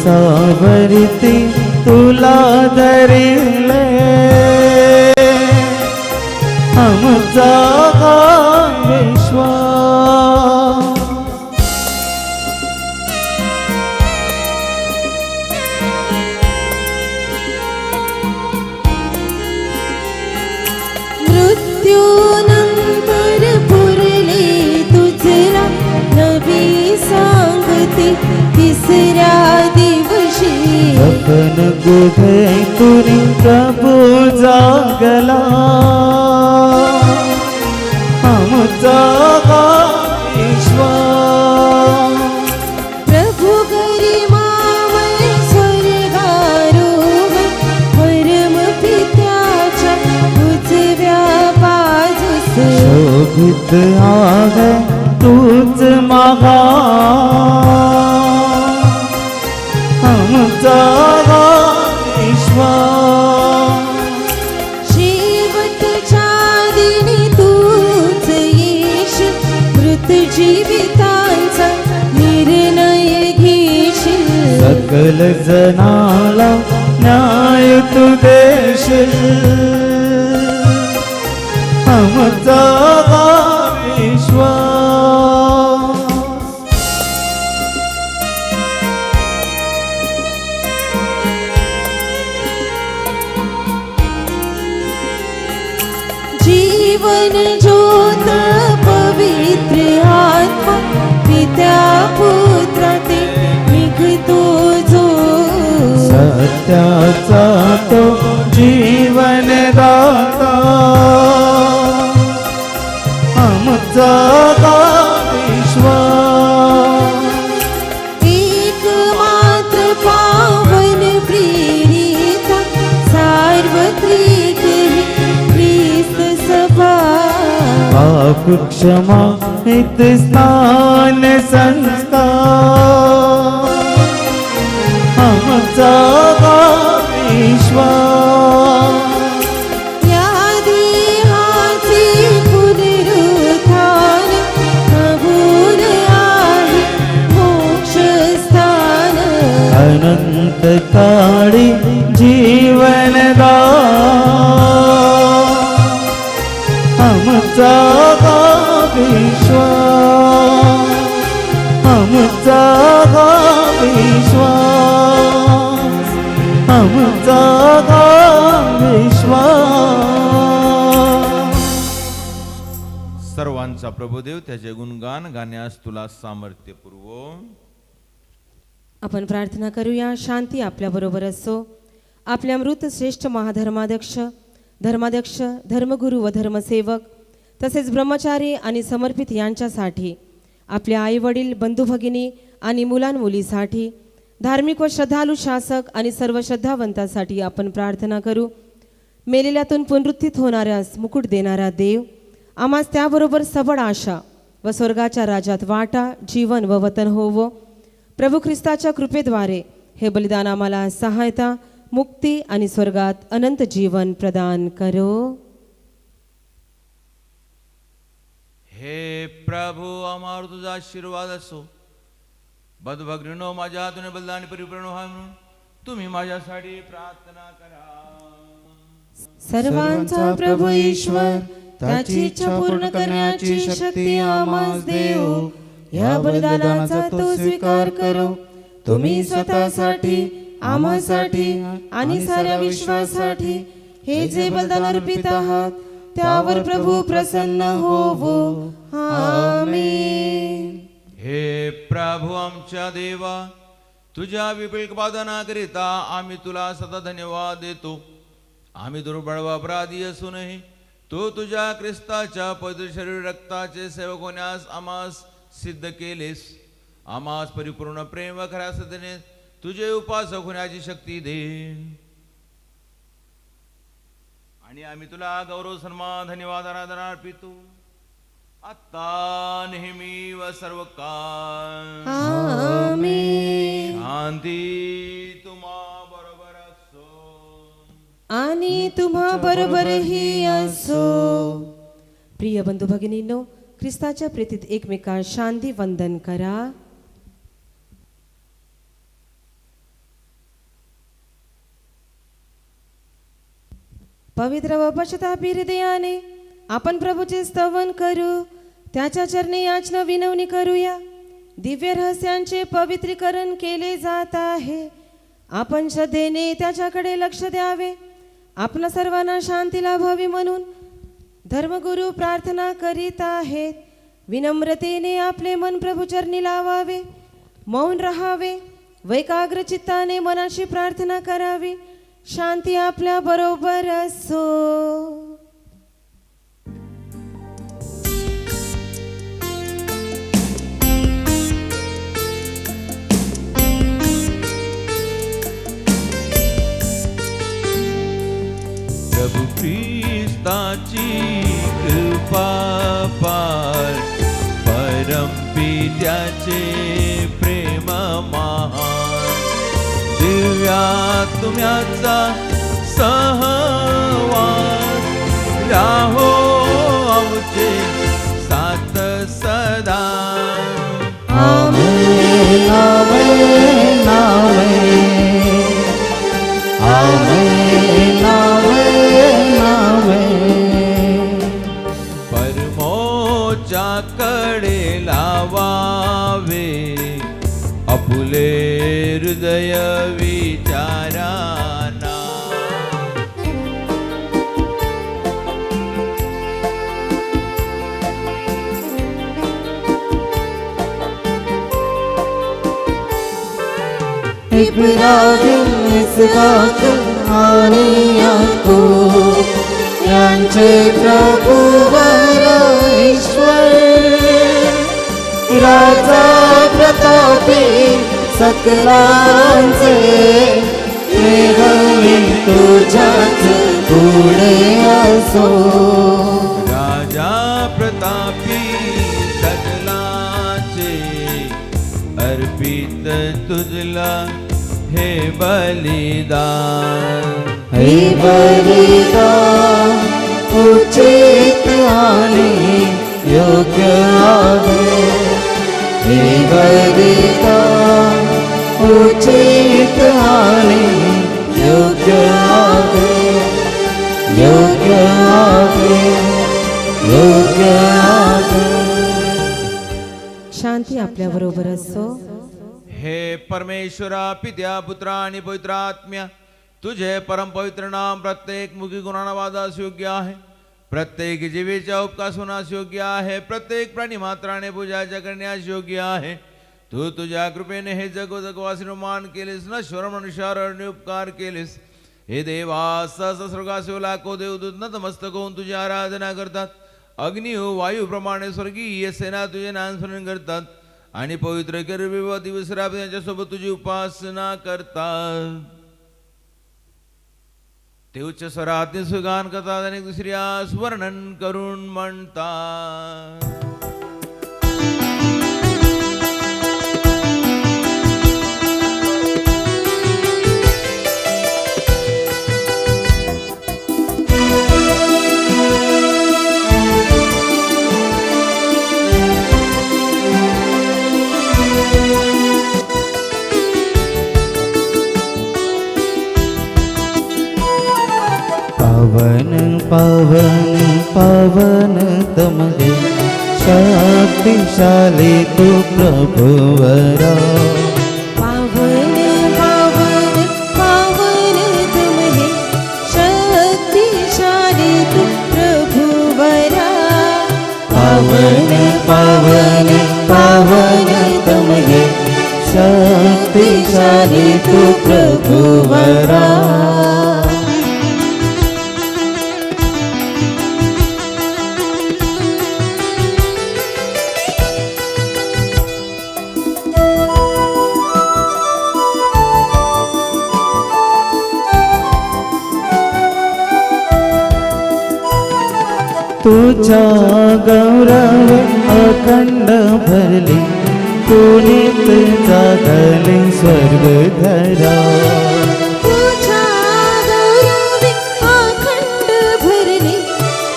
सावरती तुला धरिले आमचा हा विश्वास मृत्यूनंतर पुरले तुझरा नवी सांगते तिसऱ्या दिवशी अपन गुहेतून प्रभू जागला आमचा हा विश्वास प्रभू गरिमामय स्वर्गारोहण परम पित्याच्या उजव्या बाजूस शोभित आहे तूच महान आमचा हा विश्वास शेवटच्या दिनी तूच येशील मृत जीवितांचा निर्णय घेशील सकल जनाला न्याय तू देशील आमचा हा विश्वास जीवन ज्योत पवित्र आत्मा पित्या पुत्र ते निघतो जो सत्याचा तो जीवन दाता आमचा हा विश्वास एकमात्र पावन प्रेरित सार्वत्रिक ख्रिस्त सभा पाप क्षमा हित स्नान संस्कार आमचा हा विश्वास या देहाचे पुनरुत्थान कबूल आहे मोक्षस्थान अनंत काळी जीवनदान आमचा हा विश्वास आमचा हा विश्वास आमचा हा विश्वास सर्वांचा प्रभुदेव त्याचे गुणगान गाण्यास तुला सामर्थ्य पुरवो. आपण प्रार्थना करूया. शांती आपल्याबरोबर असो. आपल्या मृत श्रेष्ठ महाधर्माध्यक्ष, धर्मगुरू व धर्मसेवक तसेच ब्रह्मचारी आणि समर्पित यांच्यासाठी, आपल्या आईवडील, बंधू भगिनी आणि मुलांमुलीसाठी, धार्मिक व श्रद्धालू शासक आणि सर्व श्रद्धावंतांसाठी आपण प्रार्थना करू. मेलेल्यातून पुनरुत्थित होणाऱ्यास मुकुट देणारा देव, आम्हास त्याबरोबर सबळ आशा व स्वर्गाच्या राज्यात वाटा, जीवन व वतन होवो. प्रभू ख्रिस्ताच्या कृपेद्वारे हे बलिदान आम्हाला सहायता, मुक्ती आणि स्वर्गात अनंत जीवन प्रदान करो. हे प्रभू, आम्हावर तुझा आशीर्वाद असो. बदभग्नीनो, माझ्या हातून बलिदान परिपूर्ण व्हा म्हणून तुम्ही माझ्यासाठी प्रार्थना करा. सर्वांचा प्रभू ईश्वर त्याची इच्छा पूर्ण करण्याची शक्ती आम्हास देव. या बलिदानाचा तो स्वीकार करो. तुम्ही स्वतःसाठी, आम्हासाठी आणि साऱ्या विश्वासाठी हे जे बलिदान अर्पित आहात त्यावर प्रभू प्रसन्न होवो. आमेन. हे प्रभू आमच्या देवा, तुझ्या विपुल कृपादानाकरिता आम्ही तुला सदा धन्यवाद देतो. आम्ही दुर्बळ व अपराधी असूनही तू तुझ्या ख्रिस्ताच्या पवित्र शरीर रक्ताचे सेवक होण्यास आम्हास सिद्ध केलेस. आम्हास परिपूर्ण प्रेम व खऱ्या श्रद्धेने तुझे उपासक होण्याची शक्ती दे. आणि आम्ही तुला गौरव, सन्मान, धन्यवाद, आराधना अर्पितो आता नेहमी व सर्व काळ. आमेन. शांती तुम्हा बरोबर असो. आणि तुम्हा बरोबरही असो. प्रिय बंधू भगिनींनो, ख्रिस्ताच्या प्रीतीत एकमेकांस शांती वंदन करा. पवित्र व पश्चातापी हृदयाने आपण प्रभूचे स्तवन करू. त्याच्या चरणी याचना विनवणी करूया. दिव्य रहस्यांचे पवित्रीकरण केले जात आहे. आपण श्रद्धेने त्याच्याकडे लक्ष द्यावे. आपल्या सर्वांना शांती लाभावी म्हणून धर्मगुरू प्रार्थना करीत आहेत. विनम्रतेने आपले मन प्रभूचरणी लावावे. मौन राहावे व एकाग्र चित्ताने मनाशी प्रार्थना करावी. शांती आपल्या बरोबर असो. प्रभू ख्रिस्ताची कृपा पार, परमपित्याचे प्रेम महान, दिव्यात्म्याचा सहवास राहो आमचे साथ सदा. आमेन, आमेन, आमेन. आमेन, आमेन, आमेन. परमोच्चाकडे लावावे आपुले हृदय विचाराना. इब्राहिम, इसहाक आणि याकूब यांचे प्रभूवर ईश्वर, राजा प्रतापी सकलांचे नेहमी तुझ्याच पुढे असो. राजा प्रतापी सकलाचे अर्पित तुझला हे बलिदान. हे बलिदान उचित आणि योग्य आहे. हे बलिदान उचित आणि योग्य आहे. योग्य आहे, योग्य आहे. शांती आपल्या बरोबर असो. हे परमेश्वरा, पित्या, पुत्रा आणि पवित्र आत्म्या, तुझे परम पवित्र नाम प्रत्येक मुखी गुणानावादास योग्य आहे. प्रत्येक जीवेच्या उपकास होण्यास योग्य आहे. प्रत्येक प्राणी मात्राने पूजाच्या करण्यास योग्य आहे. तू तुझ्या कृपेने हे जग जगवासी निर्माण केलेस, नश्वर मनुष्यावर उपकार केलेस. हे देवा, सहस्र स्वर्गासह लाखो देवदूत नतमस्तक होऊन तुझी आराधना करतात. अग्नी हो वायू प्रमाणे स्वर्गीय सेना तुझे नामस्मरण करतात आणि पवित्र केरुबी व दिवसरात्र यांच्यासोबत तुझी उपासना करतात. ते उच्च स्वरात सुगान करतात आणि दुसऱ्यास वर्णन करून म्हणतात. पावन पावन पावन तमहे शक्तिशाली तू प्रभुवरा. पावन पावन पावन तुम हे शक्तिशाली तू प्रभुवरा. पावन पावन पावन तमहे शक्तिशाली तू प्रभुवरा. तुझा गौरव अखंड भरले, पुनीत जागले स्वर्ग धरा. तुझ्या गौरवी अखंड भरले,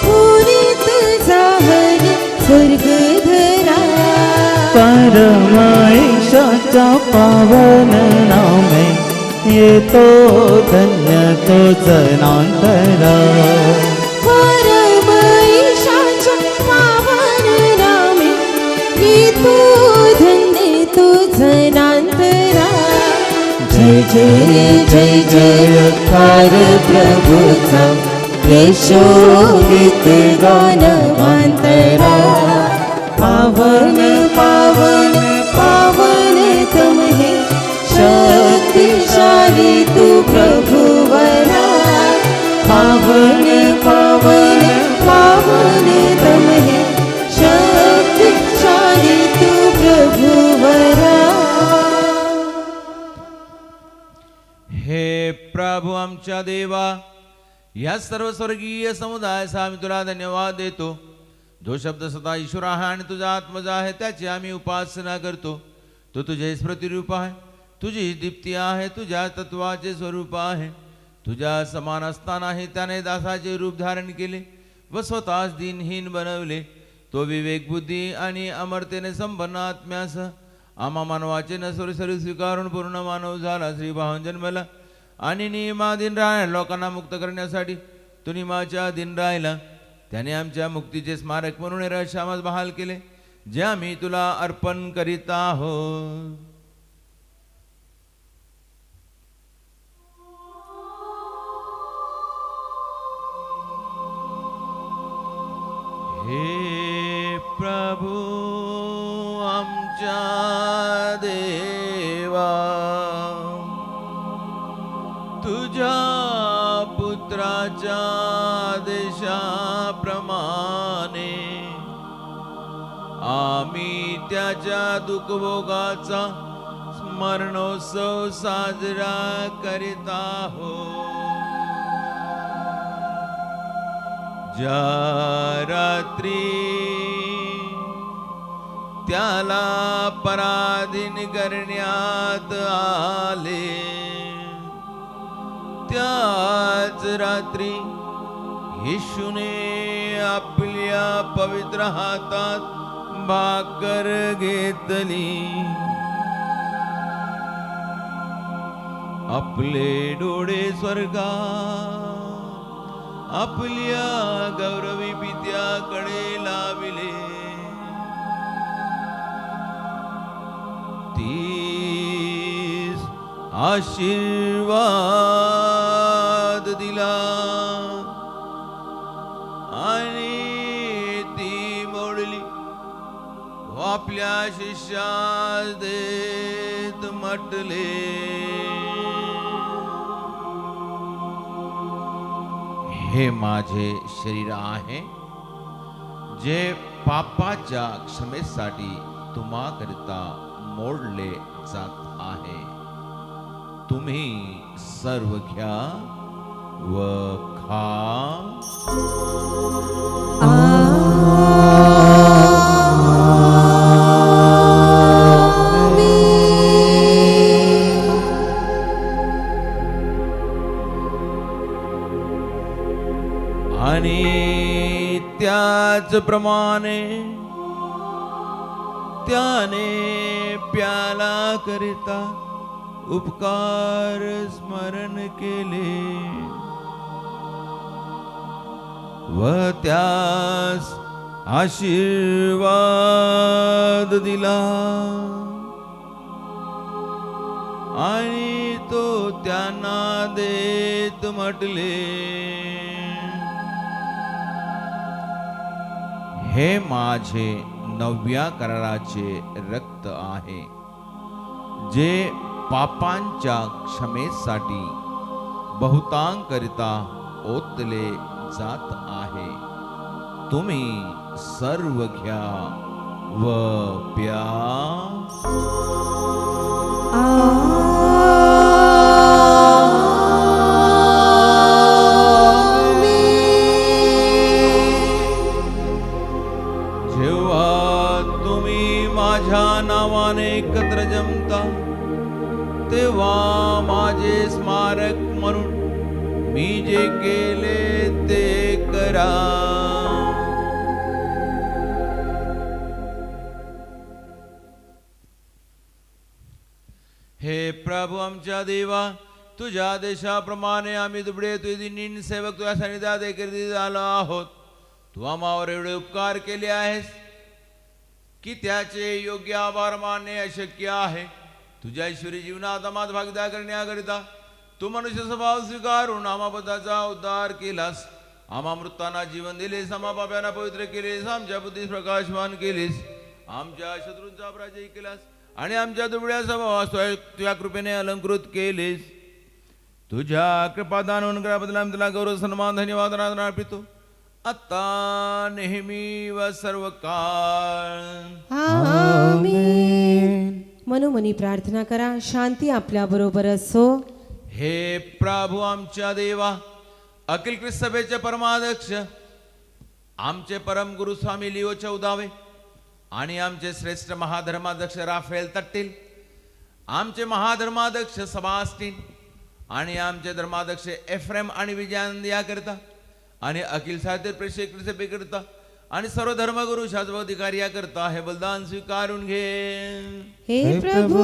पुनीत जाहले स्वर्ग धरा. परमेशाच्या पावन नामे येतो धन्य तो जनांतरा. परमेशाच्या पावन नामे येतो धन्य तो जनांतरा. जय जय जय जयकार प्रभूचा यशोगीत गानवांतरा. पावन पावन पावन तुम हे शक्तिशाली तू प्रभुवरा. पावन पावन पावन तुम हे शक्तिशाली तू प्रभुवरा. हे प्रभू आमच्या देवा, या सर्व स्वर्गीय समुदायाचा आम्ही तुला धन्यवाद देतो. जो शब्द स्वतः ईश्वर आहे आणि तुझा आत्मज आहे त्याची आम्ही उपासना करतो. तो तुझे प्रतिरूप आहे, तुझी दीप्ती आहे, तुझ्या तत्वाचे स्वरूप आहे. तुझ्या समान असतानाही त्याने दासाचे रूप धारण केले व स्वतःच दिनहीन बनवले. तो विवेक बुद्धी आणि अमरतेने संपन्न आत्म्यासह आम्हा मानवाचे नश्वर शरीर स्वीकारून पूर्ण मानव झाला. श्रीभावन जन्मला आणि नियमाधीन राहण्या लोकांना मुक्त करण्यासाठी तो नियमाच्या अधीन राहिला. त्याने आमच्या मुक्तीचे स्मारक म्हणून रहस्य आम्हाला बहाल केले, जे आम्ही तुला अर्पण करीत आहोत. हे प्रभू आमच्या देवा, तुझ्या पुत्राच्या आदेशाप्रमाणे आम्ही त्याच्या दुःखभोगाचा स्मरणोत्सव साजरा करीत आहोत. ज्या रात्री त्याला पराधीन करण्यात आले, त्याच रात्री येशूने आपल्या पवित्र हातात भाकर घेतली, आपले डोळे स्वर्गात आपल्या गौरवी पित्याकडे लाविले. तीस आशीर्वाद दिला आणि ती मोडली, आपल्या शिष्यास देत म्हटले, हे माझे शरीर आहे जे पापाच्या क्षमेसाठी तुम्हाकरिता मोडले जात आहे. तुम्ही सर्व घ्या व खा. आणि त्याचप्रमाणे त्याने प्याला करिता उपकार स्मरण केले व त्यास आशीर्वाद दिला आणि तो त्यांना देत म्हटले, हे माझे नव्या कराराचे रक्त आहे जे पापांच्या क्षमेसाठी बहुतांकरिता ओतले जात आहे. तुम्ही सर्व घ्या व प्या. नावाने एकत्र जमता तेव्हा माझे स्मारक म्हणून मी जे केले ते करा. हे प्रभू आमच्या देवा, तुझ्या आदेशाप्रमाणे आम्ही दुबळे तुझे नीन सेवक तुझ्या सानिध्यात एकत्रित झालो आहोत. तू आम्हावर एवढे उपकार केले आहेस की त्याचे योग्य आभार मानणे अशक्य आहे. तुझ्या ईश्वरी जीवनात आम्हात भागीदार करण्याकरिता तू मनुष्य स्वभाव स्वीकारून आम्हाबद्धाचा उद्धार केलास. आम्हा मृतांना जीवन दिलेस, आम्हा पाप्यांना पवित्र केलेस, आमच्या बुद्धीस प्रकाशवान केलेस, आमच्या शत्रूंचा पराजय केलास आणि आमच्या दुबळ्या स्वभावास तुझ्या कृपेने अलंकृत केलेस. तुझ्या कृपादान अनुग्रहाबद्दल आम्ही तुला गौरव सन्मान धन्यवाद अर्पितो आता नेहमी व सर्व काळ. आमेन. मनोमनी प्रार्थना करा. शांती आपल्या बरोबर असो. हे प्रभू आमच्या देवा, अखिल ख्रिस्त सभेचे परमाध्यक्ष आमचे परम गुरु स्वामी लिओ 14वे आणि आमचे श्रेष्ठ महाधर्माध्यक्ष राफेल तट्टील, आमचे महाधर्माध्यक्ष सेबास्टिन आणि आमचे धर्माध्यक्ष एफ्रेम आणि विजयानंद याकरिता आणि अखिल साहित्य प्रेषक सभेकरिता आणि सर्व धर्मगुरु शास्त्र अधिकारी याकरिता हे बलिदान स्वीकारून घे. हे प्रभू,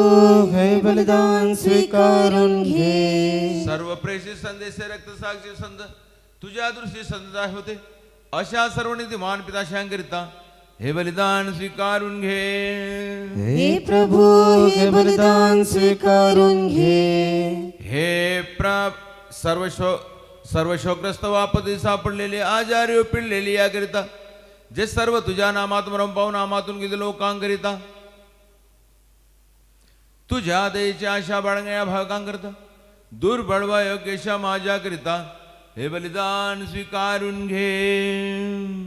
हे बलिदान स्वीकारून घे. सर्व प्रेषित संदेश रक्त साक्षी संत तुझ्या दृष्टी संत होते अशा सर्व नीतिमान पिताशांकरिता हे बलिदान स्वीकारून घे. हे प्रभू, हे बलिदान स्वीकारून घे. हे सर्व शोकग्रस्त व आपत्ती सापडलेले आजारी पिळलेली याकरिता जे सर्व तुझ्या नामात मरण पाहून नामातून गेले लोकांकरिता तुझ्या दयेची आशा बाळगण्या भावकांकरिता दुर्बळ व योग्यशा माझ्याकरिता हे बलिदान स्वीकारून घे.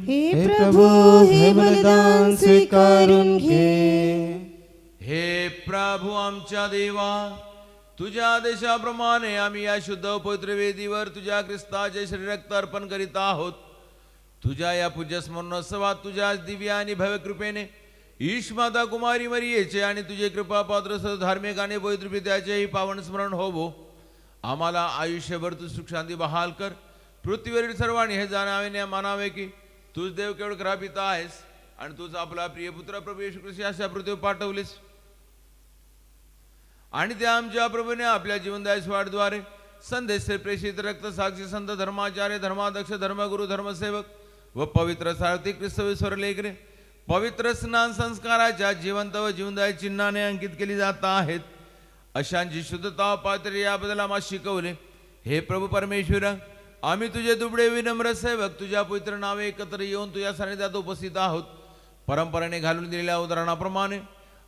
हे प्रभू, हे बलिदान स्वीकारून घे. हे प्रभू आमच्या देवा, तुझ्या आदेशाप्रमाणे आम्ही या शुद्ध पवित्र वेदीवर तुझ्या ख्रिस्ताचे शरीर रक्त अर्पण करीत आहोत. तुझ्या या पूज्य स्मरणोत्सवात तुझ्या दिव्य आणि भव्य कृपेने ईश माता कुमारी मरियेचे आणि तुझे कृपा पात्र धार्मिक आणि पवित्र पित्याचेही पावन स्मरण होवो. आम्हाला आयुष्यभर तू सुख शांती बहाल कर. पृथ्वीवरील सर्वांनी हे जाणावे मानावे की तूच देव केवळ खरा पिता आहेस आणि तूच आपला प्रिय पुत्र प्रभू येशू ख्रिस्त अशा पृथ्वी पाठवलीस आणि त्या आमच्या प्रभूने आपल्या जीवनदायी स्वाडद्वारे संदेश प्रेषित रक्त साक्षी संत धर्माचार्य धर्माध्यक्ष धर्मगुरु धर्मसेवक व पवित्र सारथी ख्रिस्तवेश्वर लेकरे पवित्र स्नान संस्काराच्या जिवंत व जीवनदायी चिन्हाने अंकित केली जात आहेत. अशांची शुद्धता पात्र याबद्दल आम्हाला शिकवले. हे प्रभू परमेश्वर, आम्ही तुझे दुबळे विनम्र सेवक तुझ्या पवित्र नावे एकत्र येऊन तुझ्या सानिध्यात उपस्थित आहोत. परंपरेने घालून दिलेल्या उदाहरणाप्रमाणे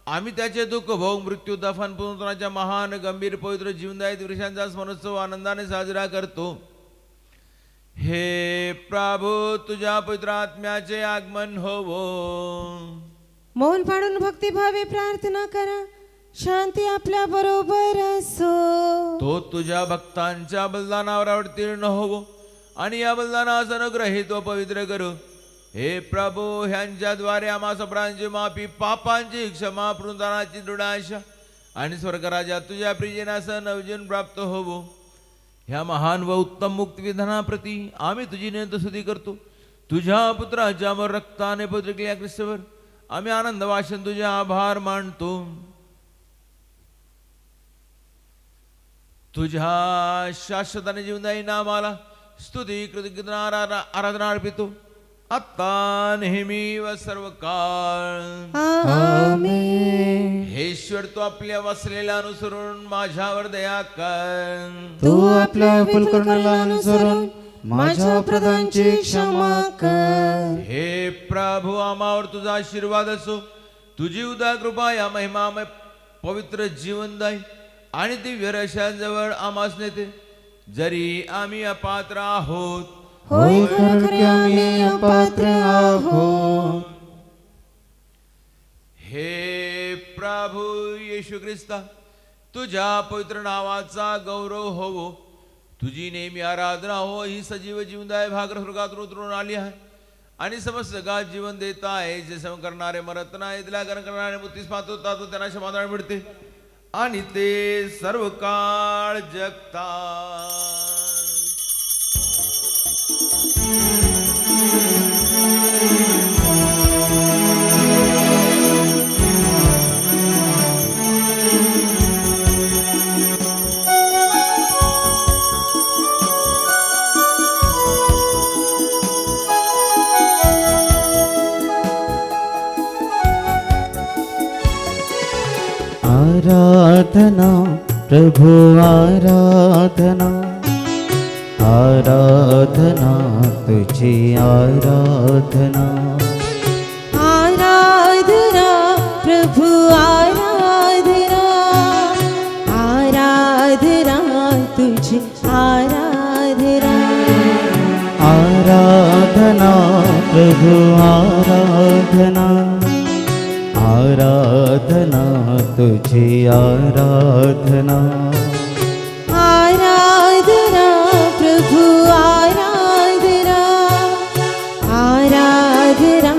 आम्ही त्याचे दुःख भोग मृत्यू दफन पुनरुत्थानाच्या महान गंभीर पवित्र जीवनदायी दिवसांचा स्मरणोत्सव आनंदाने साजरा करतो. हे प्रभू, तुझ्या पवित्र आत्म्याचे आगमन होवो. मौन पाडून भक्तिभावे प्रार्थना करा. शांती आपल्या बरोबर असो. तो तुझ्या भक्तांच्या बलिदानावर अवतीर्ण होवो आणि या बलिदानास अनुग्रहित व पवित्र करू. हे प्रभू, ह्यांच्याद्वारे आम्हा अपराधांची माफी, पापांची क्षमा, पुनरुत्थानाची दृढ आशा आणि स्वर्गराज्यात तुझ्या प्रियजनासह नवजीवन प्राप्त होवो. ह्या महान व उत्तम मुक्तिविधानाप्रती आम्ही तुझी निरंतर करतो. तुझ्या पुत्राच्या अमर रक्ताने पवित्र केलेल्या ख्रिस्तावर आम्ही आनंद वाचन तुझे आभार मानतो. तुझ्या शाश्वत आणि जीवनदायी नामाला स्तुती, कृतज्ञता, आराधना अर्पितो आता नेहमी व सर्व काळ. आमेन. हे ईश्वर, तू आपल्या वसलेल्या अनुसरून माझ्यावर दया कर. तू आपल्या फुलकर्णाला अनुसरून माझ्या अपराधांची क्षमा कर. हे प्रभू, आम्हावर तुझा आशीर्वाद असो. तुझी उदार कृपा या महिमामय पवित्र जीवनदायी आणि दिव्य रशांजवळ आम्हास नेते. जरी आम्ही अपात्र आहोत, होय खरं की आम्ही अपात्र आहोत. हे प्रभू येशू ख्रिस्ता, तुझ्या पवित्र नावाचा गौरव होवो. तुझी नेहमी आराधना हो. ही सजीव जीवनदायी भाकर स्वर्गातून उतरून आली आहे आणि समस्त जगात जीवन देत आहे. जे सहन करणारे मरत नाही, तिला ग्रहण करणारे मुक्तीस पाहत होतात, त्यांना समाधान मिळते आणि ते सर्व काळ जगतात. आराधना प्रभु आराधना, आराधना तुझी आराधना. आराधना प्रभु आराधना, आराधना तुझी आराधना. आराधना प्रभु आराधना, आराधना तुझी आराधना. आराधना प्रभु आराधना, आराधना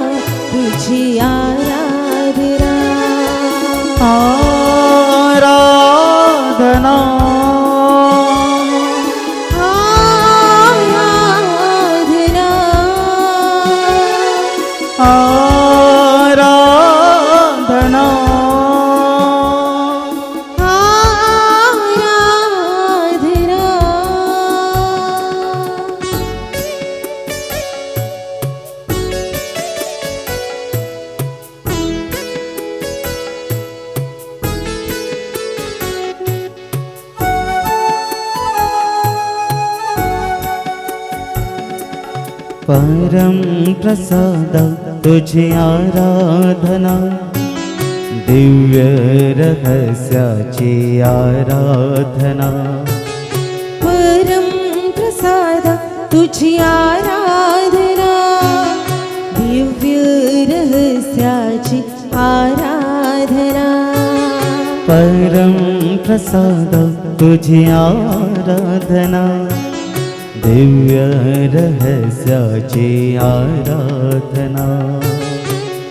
तुझी आराधना. आराधना आराधना, आराधना. परम प्रसाद तुझी आराधना, दिव्य रहस्याची आराधना. परम प्रसाद तुझी आराधना, दिव्य रहस्याची आराधना. परम प्रसाद तुझी आराधना, दिव्य रहस्याची आराधना.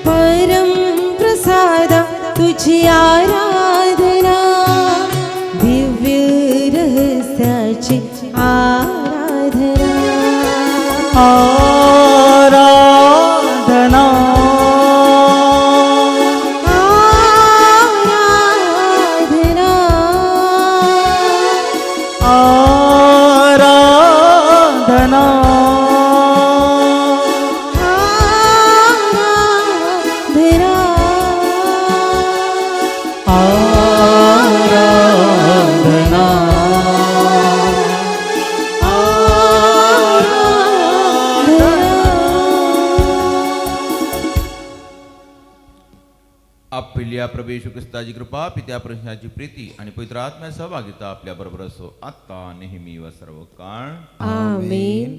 परम प्रसाद तुझी आराधना, दिव्य रहस्याची आराधना. आराधना आराधना, आराधना. आराधना आपल्या प्रभू येशू ख्रिस्ताची कृपा, पित्या प्रभूची प्रीती आणि पवित्र आत्म्या सहभागिता आपल्या बरोबर असो, आता नेहमी व सर्व काळ. आमेन.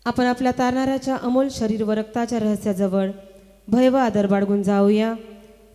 आपण आपल्या तारणाऱ्याच्या अमोल शरीर व रक्ताच्या रहस्याजवळ भय व आदर बाळगून जाऊया.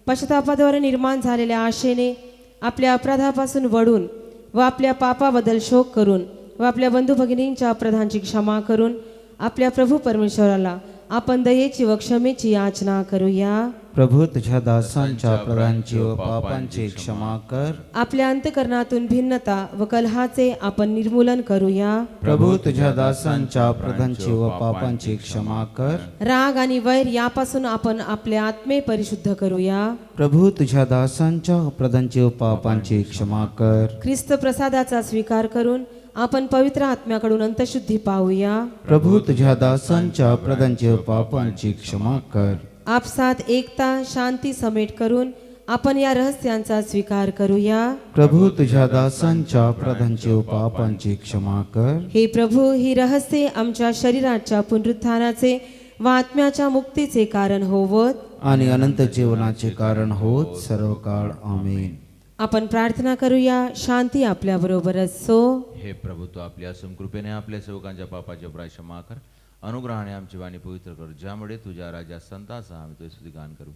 पश्चातापाद्वारे निर्माण झालेल्या आशेने आपल्या अपराधापासून वळून व आपल्या पापाबद्दल शोक करून व आपल्या बंधू भगिनींच्या अपराधांची क्षमा करून आपल्या प्रभू परमेश्वराला आपण दयेची व क्षमेची याचना करूया. प्रभू तुझ्या दासांच्या अपराधांची व पापांची क्षमा कर. आपल्या अंतकरणातून भिन्नता व कलहाचे आपण निर्मूलन करूया. प्रभू तुझ्या दासांच्या अपराधांची व पापांची क्षमा कर. राग आणि वैर यापासून आपण आपले आत्मे परिशुद्ध करूया. प्रभू तुझ्या दासांच्या अपराधांची व पापांची क्षमा कर. ख्रिस्त प्रसादाचा स्वीकार करून आपण पवित्र आत्म्याकडून अंतशुद्धी पाहूया. प्रभू तुझ्या दासांच्या अपराधांची व पापांची क्षमा कर. आपसात एकता शांती समेट करून आपण या रहस्यांचा स्वीकार करूया. प्रभू तुझ्या दासांच्या अपराधांची व पापांची क्षमा कर. हे प्रभू, ही रहस्ये आमच्या शरीराच्या पुनरुत्थानाचे व आत्म्याच्या मुक्तीचे कारण होवत आणि अनंत जीवनाचे कारण होत सर्व काळ. आमेन. आपण प्रार्थना करूया. शांती आपल्या बरोबर असो. हे प्रभू, तू आपल्या कृपेने आपल्या सेवकांच्या पापाचे प्राय क्षमा कर. अनुग्रहाने आमची वाणी पवित्र कर, ज्यामुळे तुझ्या राजा संतांसह आम्ही तुझे स्तुतिगान करू.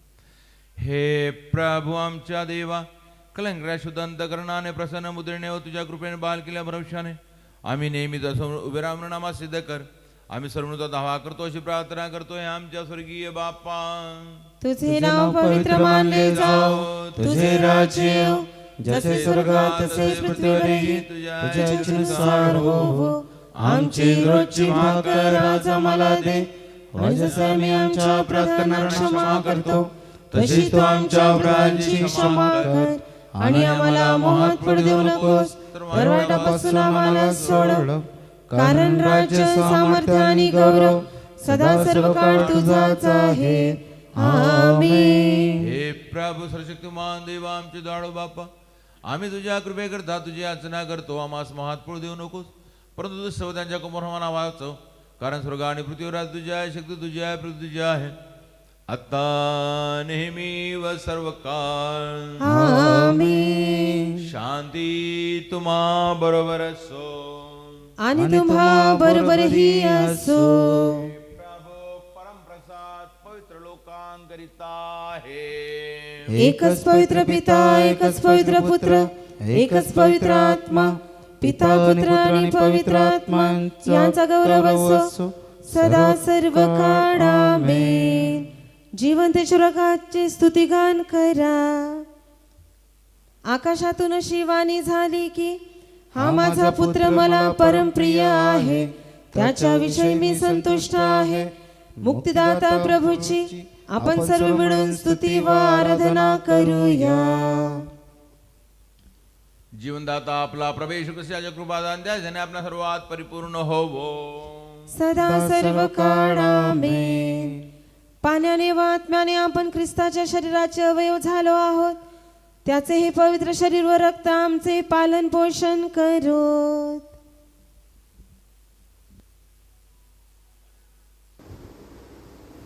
हे प्रभू आमच्या देवा, कलंकऱ्या शुद्ध अंतकरणाने प्रसन्न मुद्रेने व तुझ्या कृपेने बाल केल्या भरवशाने आम्ही नेहमीच उभे राहून नामा सिद्ध कर. आम्ही सर्वनुचा धावा करतो अशी प्रार्थना करतोय. आमच्या स्वर्गीय बापा, तुझे नाव पवित्र मानले जाओ, तुझे राज्य येवो, जसे स्वर्गात तसेच पृथ्वीवरही तुझ्या इच्छेनुसार हो. आमची रोजची भाकर आज आम्हाला दे, आणि जसं आम्ही आमच्या अपराधांना क्षमा करतो तशी तू आमच्या अपराधांची क्षमा कर. आणि आम्हाला मोहात पडू देऊ नकोस, तर वाईटापासून आम्हाला सोड. कारण राज्य, सामर्थ्य आणि गौरव सदा सर्व काळ तुझाच आहे. आमेन. हे प्रभू सर्वशक्तिमान देवा, आमचे दाडो बापा, आम्ही तुझ्या कृपेकरता तुझी याचना करतो. आम्हास महात पडू देऊ नकोस, परंतु तू सर्व त्यांच्या कुमारमाना वाचव. कारण स्वर्ग आणि पृथ्वीवर राज तुझी आहे, शक्ती तुझी आहे, प्रभू तुझी आहे, आता नेहमी व सर्व काळ. आमेन. शांती तुम्हा बरोबर असो आणि तुम्हा बरोबरही असो. प्रभू परमप्रसाद पवित्र लोकांकरिता आहे. एकच पवित्र पिता, एकच पवित्र पुत्र, एकच पवित्र आत्मा, पिता पुत्र आणि पवित्र आत्मा यांचा गौरव असो सदा सर्व काळ. आमेन. जिवंत शुरकाचे स्तुतिगान करा. आकाशातून अशी वाणी झाली की, हा माझा पुत्र मला परमप्रिय आहे, त्याच्याविषयी मी संतुष्ट आहे. मुक्तिदाता प्रभूची आपण सर्व मिळून स्तुती व आराधना करूया. जीवनदाता आपला प्रवेश ख्रिस्ताच्या कृपादान द्या, ज्याने आपल्या सर्वात परिपूर्ण होवो सदा सर्व काळ. आमेन. पाण्याने व आत्म्याने आपण ख्रिस्ताच्या शरीराचे अवयव झालो आहोत. त्याचे हे पवित्र शरीर व रक्त आमचे पालन पोषण करोत.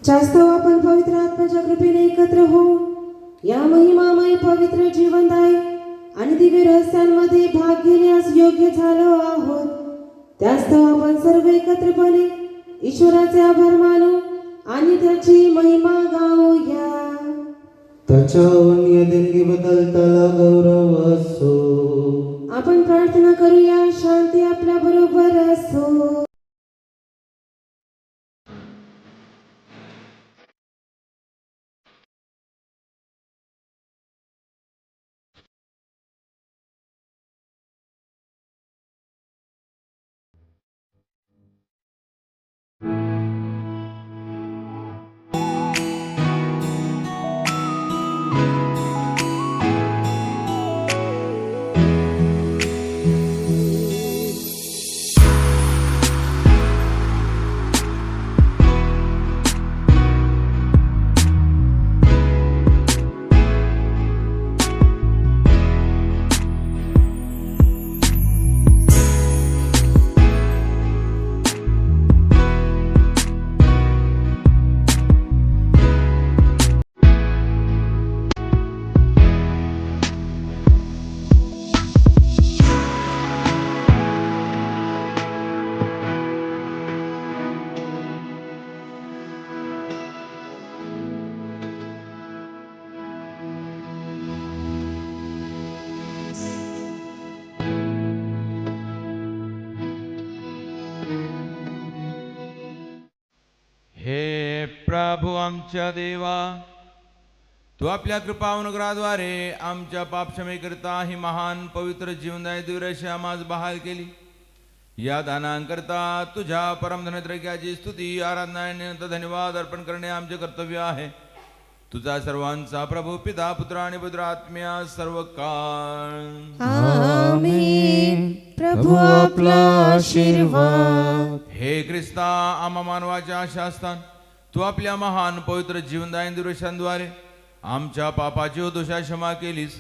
जास्त आपण पवित्र आत्म्याच्या कृपेने एकत्र होऊन या महिमामय पवित्र जीवनदायी आणि दिव्य रहस्यांमध्ये भाग घेण्यास योग्य झालो आहोत. त्यास्तव आपण सर्व एकत्रपणे ईश्वराचे आभार मानू आणि त्याची महिमा गाऊया. त्याच्या अन्य देणगीबद्दल त्याला गौरव असो. आपण प्रार्थना करूया. शांती आपल्या बरोबर असो. आमच्या देवा, तू आपल्या कृपा अनुग्रहाद्वारे आमच्या पापक्षमेकरिता ही महान पवित्र जीवनदायी दिवशी आम्हास बहाल केली. या दानांकरता तुझ्या परमधनत्रयाची स्तुती आराधना आणि धन्यवाद अर्पण करणे आमचे कर्तव्य आहे. तुझा सर्वांचा प्रभू पिता पुत्र आणि पवित्र आत्म्या सर्व काळ. आमेन. प्रभू आपला आशीर्वाद. हे ख्रिस्ता आम्हा मानवाच्या शास्त्रान तू आपल्या महान पवित्र जीवनदायी दिवसांद्वारे आमच्या पापाची दोषा क्षमा केलीस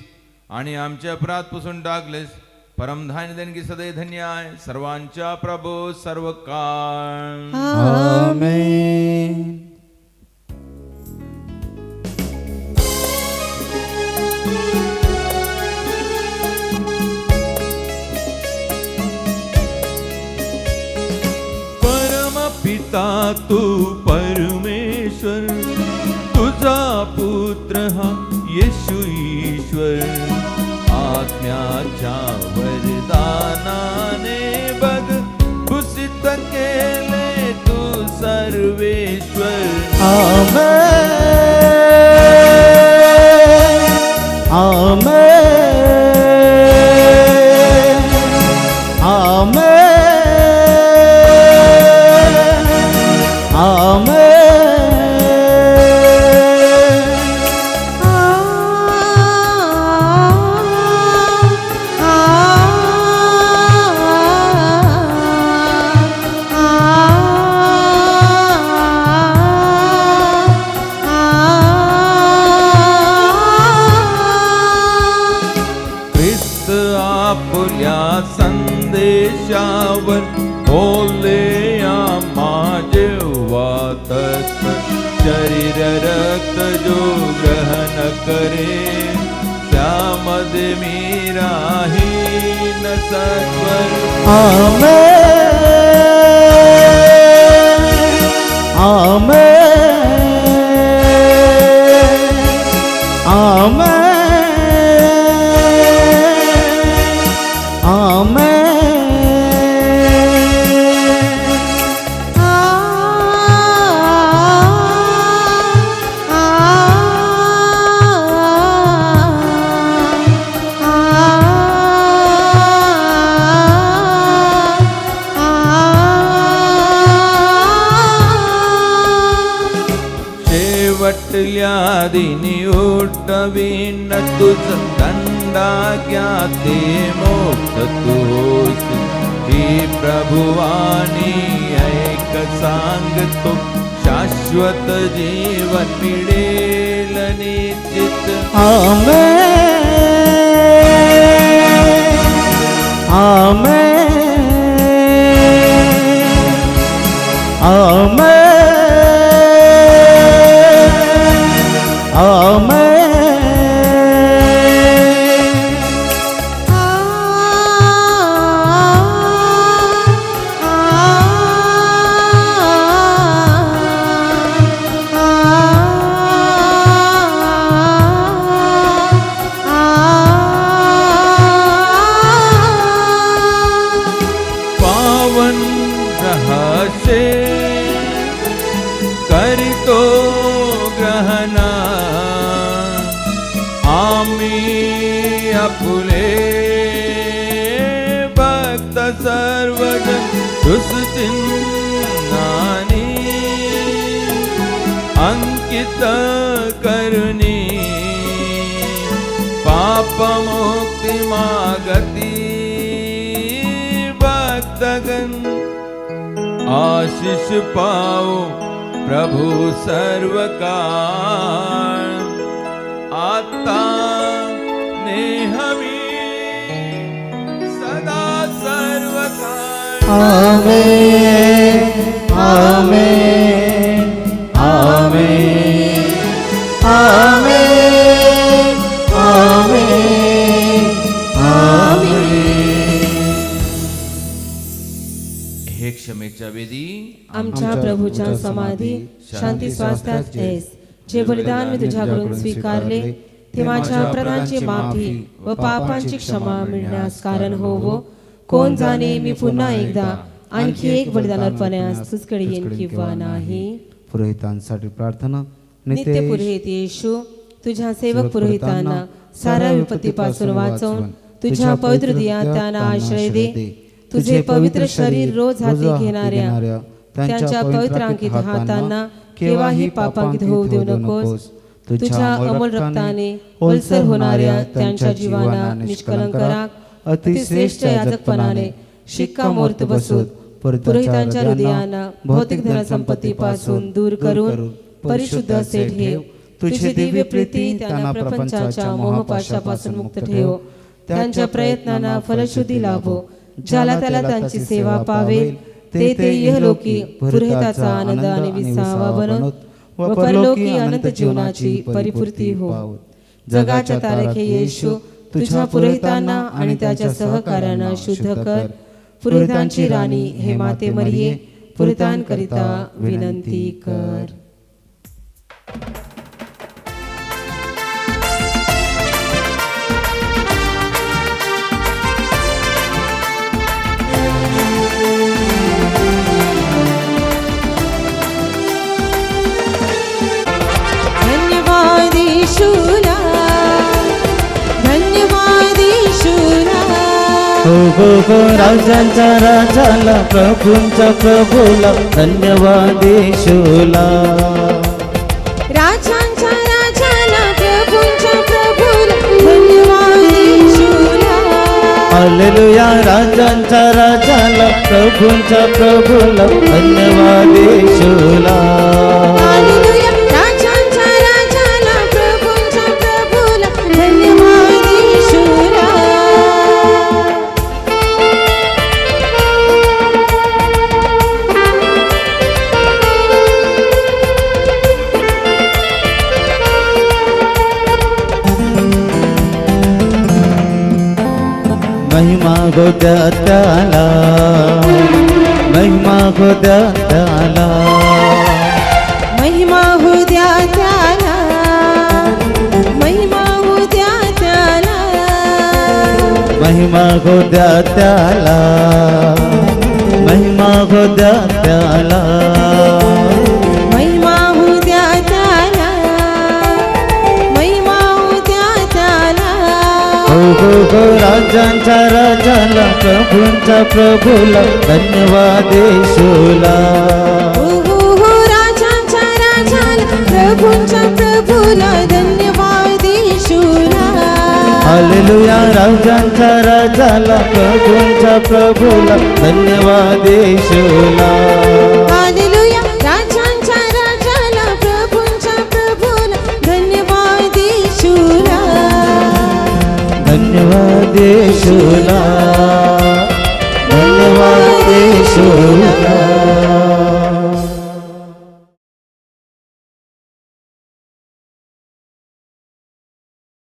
आणि आमचे अपराध पुसून टाकलेस. परमधान्य देणगी सदैव धन्य आहे. सर्वांच्या प्रभू सर्व काळ. आमेन. परमपिता तू परमेश्वर, तुझा पुत्र हा येशू ईश्वर, आत्म्याच्या वरदानाने बघ भूषित केले तू सर्वेश्वर. आमेन. आमेन. आमेन. आमेन. ख्रिस्त आपल्या संदेशावर बोलले माझे वातत, शरीर रक्त जो ग्रहण करे त्यामध्ये मी राहीन सत्वर. आमेन. आमेन. आमेन. आमेन. शेवटल्या दिनी उठवीन तुझ दंडाज्ञा ते मोक्त तू होस. ही प्रभुवानी ऐक सांगतो, शाश्वत जीवन मिळेल निश्चित. आमेन. आमेन. आमेन. आमेन. पावन रहसे करितो ग्रहणा, आम्ही आपुले भक्त सर्वजण दुःचिन्हानी अंकित करुणी, पापमुक्ती मागती भक्तगण. आशीष पाओ प्रभु सर्वकाळ, आता नेहमी सदा सर्वकाळ. आमेन. आमेन. आमेन. आमेन. आमेन. आमेन. हे क्षमेच्या वेदी आमच्या प्रभूच्या समाधी शांती स्वास्थ्यात येस. जे बलिदान मी तुझ्याकडून स्वीकारले ते माझ्या अपराधांची माफी व पापांची क्षमा मिळण्यास कारण होवो. कोण जाणे मी पुन्हा एकदा आणखी एक बलिदान अर्पण्यास तुझकडे येईन किंवा नाही. पुरोहितांसाठी प्रार्थना. नित्य पुरोहित येशू, तुझ्या सेवक पुरोहितांना साऱ्या विपत्तीपासून वाचवून तुझ्या पवित्र दिया त्यांना आश्रय दे. तुझे पवित्र शरीर रोज हाती घेणाऱ्या त्यांच्या पवित्र अंकित हातांना केव्हाही पापांकित होऊ देऊ नकोस. तुझ्या अमोल रक्ताने ओलसर होणाऱ्या त्यांच्या जीवाना निष्कलंक राख. अतिश्रेष्ठ याजकपणाने शिक्कामोर्तब बसून पुरोहितांच्या हृदयांना भौतिक धनसंपत्तीपासून दूर करून परिशुद्ध असे ठेव. तुझी दिव्य प्रीती त्यांना प्रपंचाच्या मोहपाशापासून मुक्त ठेव. त्यांच्या प्रयत्नांना फलश्रुती लाभो. ज्याला त्याला त्यांची सेवा पावेल ते इहलोकी पुरोहिताचा आनंद आणि विसावा बनवत व परलोकी अनंत जीवनाची परिपूर्ती हो. जगाच्या तारखे येशू, तुझ्या पुरोहितांना आणि त्याच्या सहकार्यांना शुद्ध कर. पुरोहितांची राणी हे माते मरिये, पुरोहितांकरिता विनंती कर. धन्यवाद येशूला, धन्यवाद येशूला. हो हो हो, राजांच्या राजाला, प्रभूंच्या प्रभूला, धन्यवाद येशूला. राजांच्या राजाला, प्रभूंच्या प्रभूला, धन्यवाद येशूला. हालेलुया, राजांच्या राजाला, प्रभूंच्या प्रभूला, धन्यवाद येशूला. हालेलुया, राजांच्या राजाला, प्रभूंच्या प्रभूला, धन्यवाद येशूला. महिमा गो द्या त्याला, महिमा गो द्या त्याला. महिमा हो द्या त्याला, महिमा हो द्या त्याला. महिमा गो द्या त्याला, महिमा गो द्या त्याला. महिमा हो द्या त्याला, महिमा हो द्या त्याला. हो हो हो, राजांच्या राजाला, प्रभूंच्या प्रभूला, धन्यवाद येशूला. हो हो हो, राजांच्या राजाला, प्रभूंच्या प्रभूला, धन्यवाद येशूला. हालेलुया, राजांच्या राजाला, प्रभूंच्या प्रभूला, धन्यवाद येशूला. हालेलुया, राजांच्या राजाला, प्रभूंच्या प्रभूला, धन्यवाद येशूला. धन्यवाद येशूला, धन्यवाद येशूला.